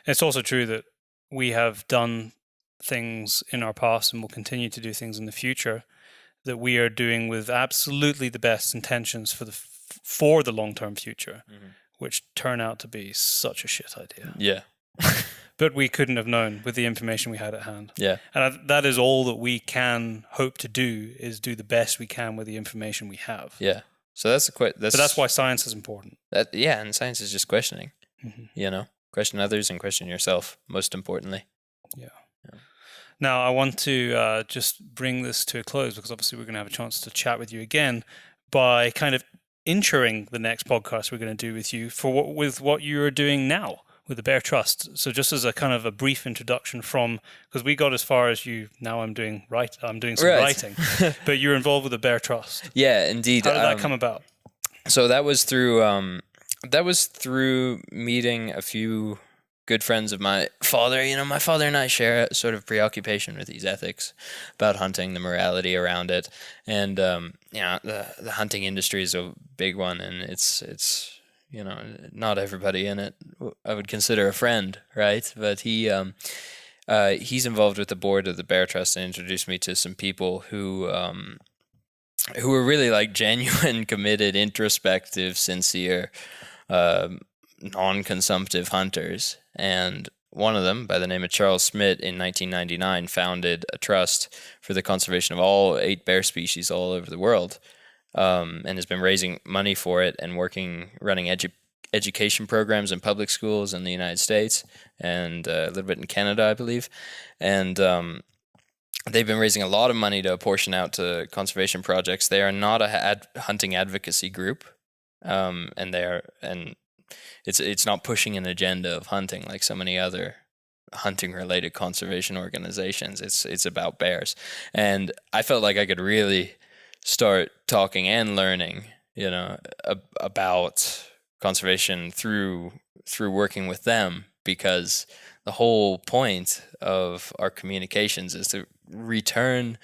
It's also true that we have done things in our past and will continue to do things in the future that we are doing with absolutely the best intentions for the long-term future, which turn out to be such a shit idea. Yeah. But we couldn't have known with the information we had at hand. Yeah. And that is all that we can hope to do, is do the best we can with the information we have. Yeah. So But that's why science is important. And science is just questioning. Mm-hmm. Question others and question yourself, most importantly. Yeah. Now, I want to just bring this to a close, because obviously we're going to have a chance to chat with you again, by kind of introing the next podcast we're going to do with you with what you're doing now with the Bear Trust. So just as a kind of a brief introduction because we got as far as I'm doing some writing, but you're involved with the Bear Trust. Yeah, indeed. How did that come about? So that was through meeting a few good friends of my father. My father and I share a sort of preoccupation with these ethics about hunting, the morality around it, and the hunting industry is a big one, and it's not everybody in it I would consider a friend, right? But he's involved with the board of the Bear Trust and introduced me to some people who were really like genuine, committed, introspective, sincere, non-consumptive hunters. And one of them, by the name of Charles Smith, in 1999 founded a trust for the conservation of all 8 bear species all over the world, and has been raising money for it and running education programs in public schools in the United States and a little bit in Canada, I believe. And they've been raising a lot of money to apportion out to conservation projects. They are not a hunting advocacy group, and it's not pushing an agenda of hunting like so many other hunting-related conservation organizations. It's about bears, and I felt like I could really start talking and learning, about conservation through working with them, because the whole point of our communications is to return,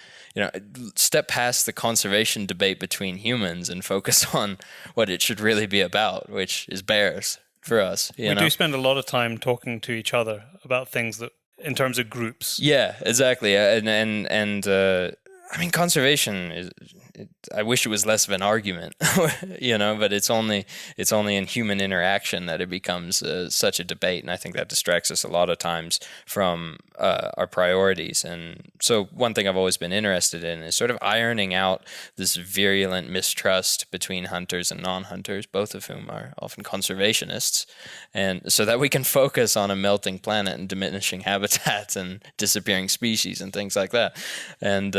step past the conservation debate between humans and focus on what it should really be about, which is bears for us. We do spend a lot of time talking to each other about things that, in terms of groups. Yeah, exactly. And conservation is. I wish it was less of an argument, but it's only in human interaction that it becomes such a debate, and I think that distracts us a lot of times from our priorities. And so one thing I've always been interested in is sort of ironing out this virulent mistrust between hunters and non-hunters, both of whom are often conservationists, and so that we can focus on a melting planet and diminishing habitats and disappearing species and things like that. And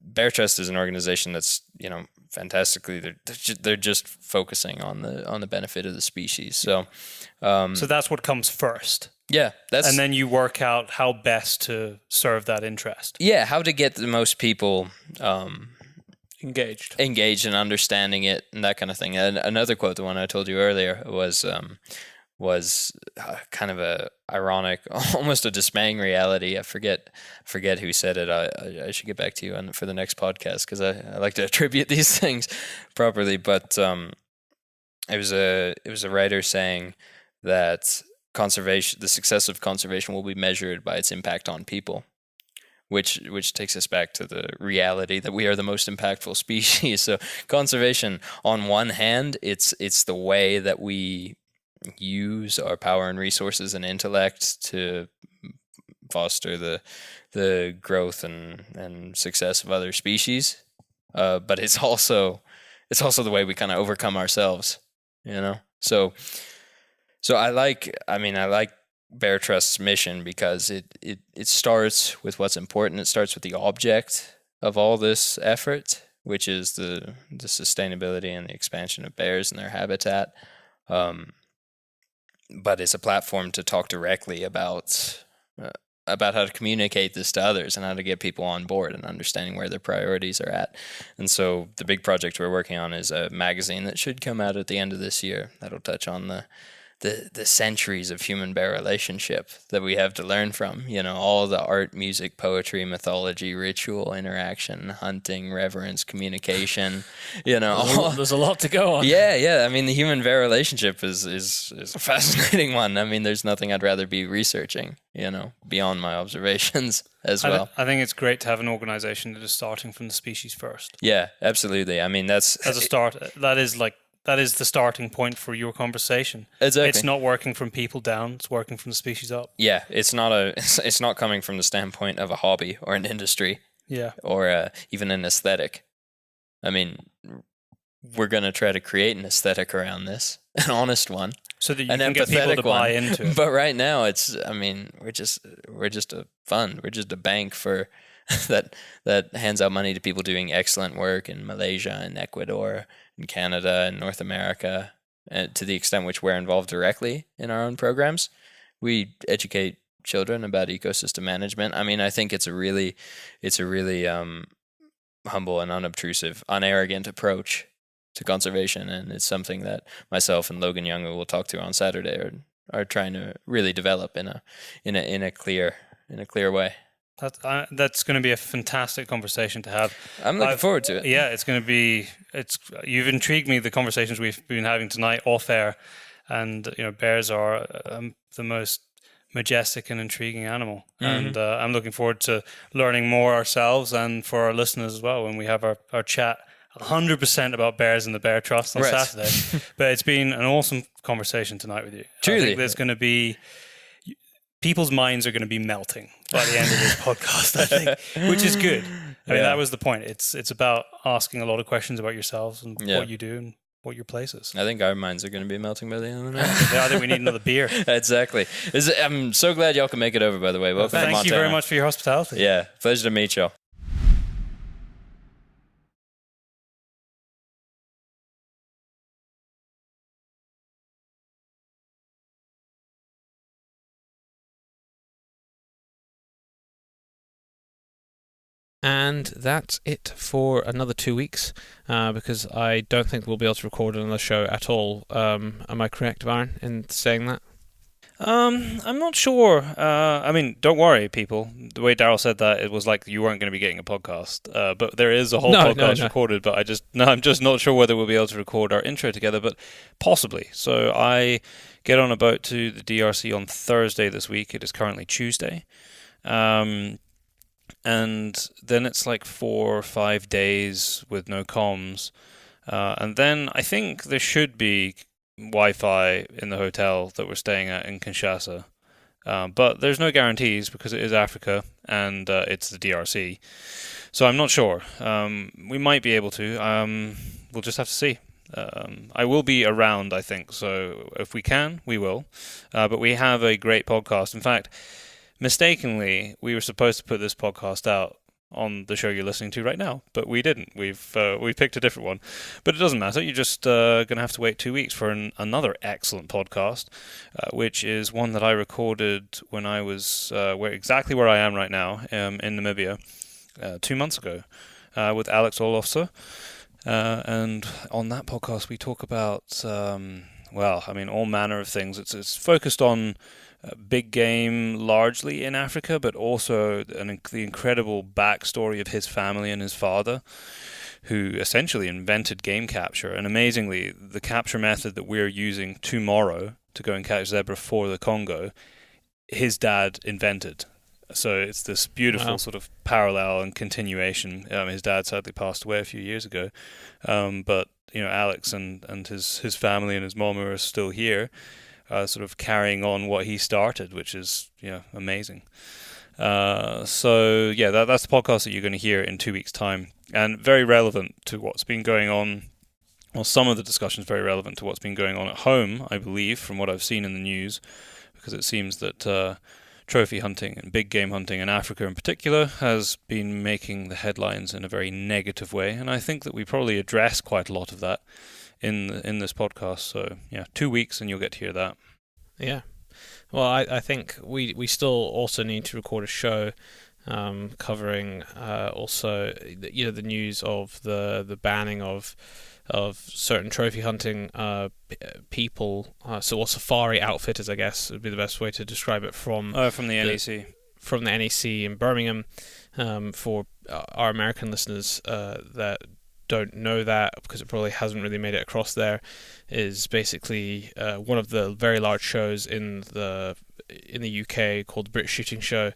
Bear Trust is an organization that's, fantastically, they're just focusing on the benefit of the species. So that's what comes first. Yeah, and then you work out how best to serve that interest. Yeah, how to get the most people engaged and understanding it and that kind of thing. And another quote, the one I told you earlier, was kind of a ironic, almost a dismaying reality. I forget who said it. I should get back to you for the next podcast, because I like to attribute these things properly. But it was a writer saying that the success of conservation will be measured by its impact on people, which takes us back to the reality that we are the most impactful species. So conservation, on one hand, it's the way that we use our power and resources and intellect to foster the growth and success of other species, but it's also the way we kind of overcome ourselves, so I like Bear Trust's mission, because it starts with what's important. It starts with the object of all this effort, which is the sustainability and the expansion of bears and their habitat. But it's a platform to talk directly about how to communicate this to others and how to get people on board and understanding where their priorities are at. And so the big project we're working on is a magazine that should come out at the end of this year that'll touch on the centuries of human-bear relationship that we have to learn from. All the art, music, poetry, mythology, ritual, interaction, hunting, reverence, communication. There's a lot to go on. Yeah. The human-bear relationship is a fascinating one. There's nothing I'd rather be researching, beyond my observations as well. I think it's great to have an organization that is starting from the species first. Yeah, absolutely. That's as a start. That is the starting point for your conversation. Exactly. It's not working from people down; it's working from the species up. Yeah, it's not coming from the standpoint of a hobby or an industry. Yeah, or even an aesthetic. We're gonna try to create an aesthetic around this, an honest one, so that you can get people to buy into it. But right now, we're just a fund. We're just a bank for that hands out money to people doing excellent work in Malaysia and Ecuador and Canada and North America. And to the extent which we're involved directly in our own programs, we educate children about ecosystem management. I think it's a really humble and unobtrusive, unarrogant approach to conservation, and it's something that myself and Logan Young, who we'll talk to on Saturday, are trying to really develop in a clear way. That's going to be a fantastic conversation to have. I'm looking forward to it. Yeah, it's going to be. You've intrigued me. The conversations we've been having tonight off air, and bears are the most majestic and intriguing animal, and I'm looking forward to learning more ourselves and for our listeners as well when we have our chat 100% about bears and the Bear Trust on Saturday. But it's been an awesome conversation tonight with you. Truly. I think there's going to be people's minds are going to be melting by the end of this podcast, I think, which is good. I mean, that was the point. It's about asking a lot of questions about yourselves and what you do and what your place is. I think our minds are going to be melting by the end of the night. I think we need another beer. Exactly. I'm so glad y'all can make it over, by the way. Welcome to Montana. Thank you very much for your hospitality. Yeah, pleasure to meet y'all. And that's it for another 2 weeks, because I don't think we'll be able to record another show at all. Am I correct, Byron, in saying that? I'm not sure. I mean, don't worry, people. The way Daryl said that, it was like you weren't going to be getting a podcast. But there is a whole podcast recorded, but I'm just not sure whether we'll be able to record our intro together, but possibly. So I get on a boat to the DRC on Thursday this week. It is currently Tuesday. And then it's like 4 or 5 days with no comms. And then I think there should be Wi-Fi in the hotel that we're staying at in Kinshasa. But there's no guarantees because it is Africa and it's the DRC. So I'm not sure. We might be able to. We'll just have to see. I will be around, I think. So if we can, we will. But we have a great podcast. In fact, mistakenly, we were supposed to put this podcast out on the show you're listening to right now, but we didn't. We picked a different one, but it doesn't matter. You're just going to have to wait 2 weeks for another excellent podcast, which is one that I recorded when I was exactly where I am right now in Namibia 2 months ago with Alex Olofsson. And on that podcast, we talk about all manner of things. It's focused on big game largely in Africa, but also the incredible backstory of his family and his father, who essentially invented game capture. And amazingly, the capture method that we're using tomorrow to go and catch zebra for the Congo, his dad invented. So it's this beautiful sort of parallel and continuation. His dad sadly passed away a few years ago, but Alex and his family and his mom are still here. Sort of carrying on what he started, which is amazing. That's the podcast that you're going to hear in 2 weeks' time, and very relevant to what's been going on. Well, some of the discussion is very relevant to what's been going on at home, I believe, from what I've seen in the news, because it seems that trophy hunting and big game hunting in Africa in particular has been making the headlines in a very negative way, and I think that we probably address quite a lot of that in this podcast. So 2 weeks and you'll get to hear that. Yeah. Well, I think we still also need to record a show covering also the news of the banning of certain trophy hunting people, or safari outfitters, I guess would be the best way to describe it, from the NEC. From the NEC in Birmingham. For our American listeners that don't know that, because it probably hasn't really made it across there, is basically one of the very large shows in the UK called the British Shooting Show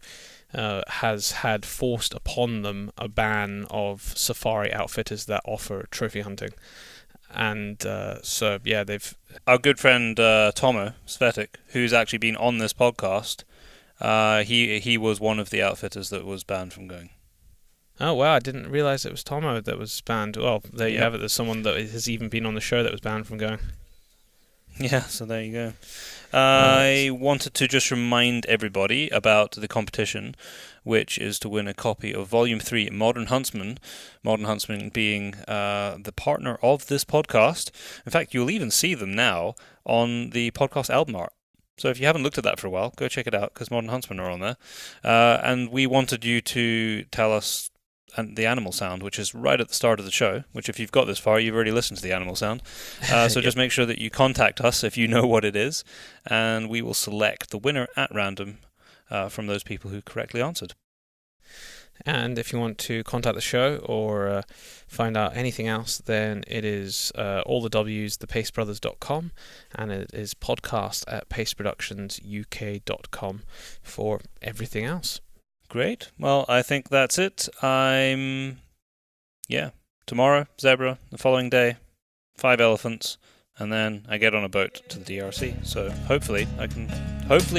has had forced upon them a ban of safari outfitters that offer trophy hunting. And they've... Our good friend Tomo Svetic, who's actually been on this podcast, he was one of the outfitters that was banned from going. Oh, wow, I didn't realize it was Tomo that was banned. Well, there you have it. There's someone that has even been on the show that was banned from going. Yeah, so there you go. I wanted to just remind everybody about the competition, which is to win a copy of Volume 3 Modern Huntsman. Modern Huntsman being the partner of this podcast. In fact, you'll even see them now on the podcast album art. So if you haven't looked at that for a while, go check it out, because Modern Huntsman are on there. And we wanted you to tell us the animal sound, which is right at the start of the show, which if you've got this far, you've already listened to the animal sound. So just make sure that you contact us if you know what it is, and we will select the winner at random from those people who correctly answered. And if you want to contact the show or find out anything else, then it is all the W's, thepacebrothers.com, and it is podcast at paceproductionsuk.com for everything else. Great. Well, I think that's it. Tomorrow, zebra. The following day, 5 elephants. And then I get on a boat to the DRC. So hopefully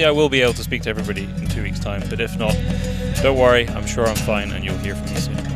I will be able to speak to everybody in 2 weeks' time. But if not, don't worry, I'm sure I'm fine and you'll hear from me soon.